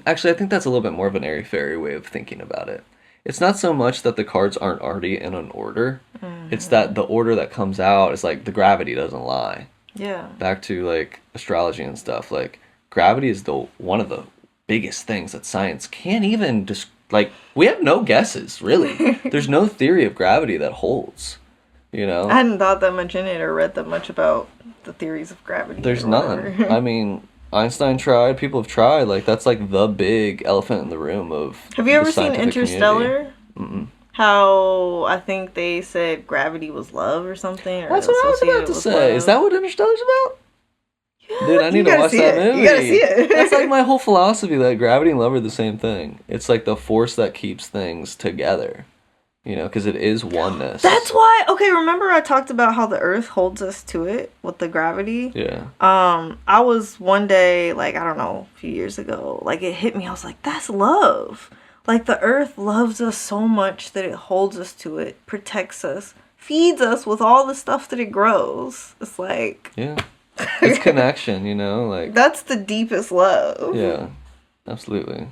Actually, I think that's a little bit more of an airy-fairy way of thinking about it. It's not so much that the cards aren't already in an order. It's that the order that comes out is like the gravity doesn't lie. Yeah. Back to like astrology and stuff. Like gravity is one of the biggest things that science can't even just like. We have no guesses really. There's no theory of gravity that holds. I hadn't thought that much in it or read that much about the theories of gravity. There's none. I mean, Einstein tried. People have tried. Like that's like the big elephant in the room of. Have you ever seen Interstellar? Mm-mm. How I think they said gravity was love or something. Or that's what I was about to say. Love. Is that what Interstellar's about? Yeah, dude, I need to watch that movie. You gotta see it. That's like my whole philosophy that gravity and love are the same thing. It's like the force that keeps things together. Because it is oneness. That's why. Okay, remember I talked about how the Earth holds us to it with the gravity? Yeah. I was one day, like, I don't know, a few years ago, like, it hit me. I was like, that's love. Like, the Earth loves us so much that it holds us to it, protects us, feeds us with all the stuff that it grows. It's like... Yeah. It's connection, like... That's the deepest love. Yeah. Absolutely.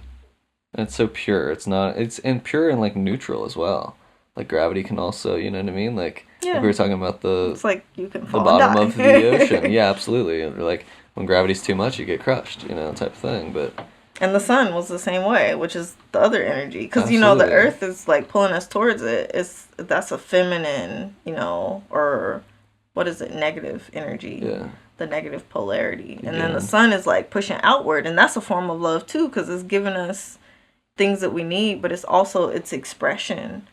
And it's so pure. It's not. It's and pure and like neutral as well. Like gravity can also, you know what I mean? Like we were talking about it's like you can fall the bottom and die. of the ocean. Yeah, absolutely. Or like when gravity's too much, you get crushed. You know, type of thing. But and the sun was the same way, which is the other energy, because you know the Earth is like pulling us towards it. That's a feminine, you know, or what is it? Negative energy. Yeah. The negative polarity, and then the sun is like pushing outward, and that's a form of love too, because it's giving us things that we need, but it's also its expression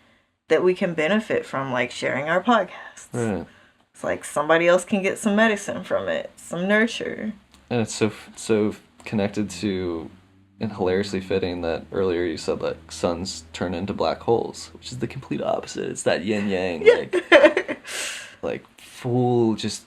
that we can benefit from, like sharing our podcasts. Right. It's like somebody else can get some medicine from it, some nurture. And it's so connected to, and hilariously fitting that earlier you said like suns turn into black holes, which is the complete opposite. It's that yin yang, like full just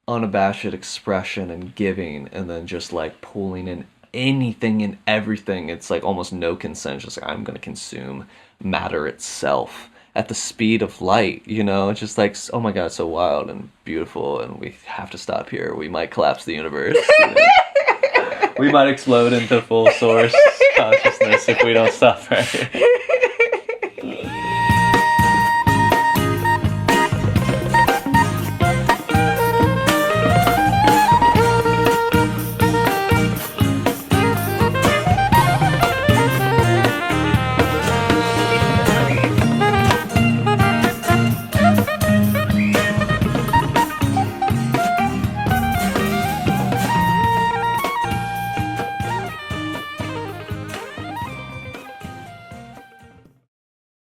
unabashed expression and giving, and then just like pulling in anything and everything. It's like almost no consent, just like I'm gonna consume matter itself at the speed of light, you know. It's just like, oh my god, it's so wild and beautiful, and we have to stop here. We might collapse the universe, you know? We might explode into full source consciousness if we don't stop right here.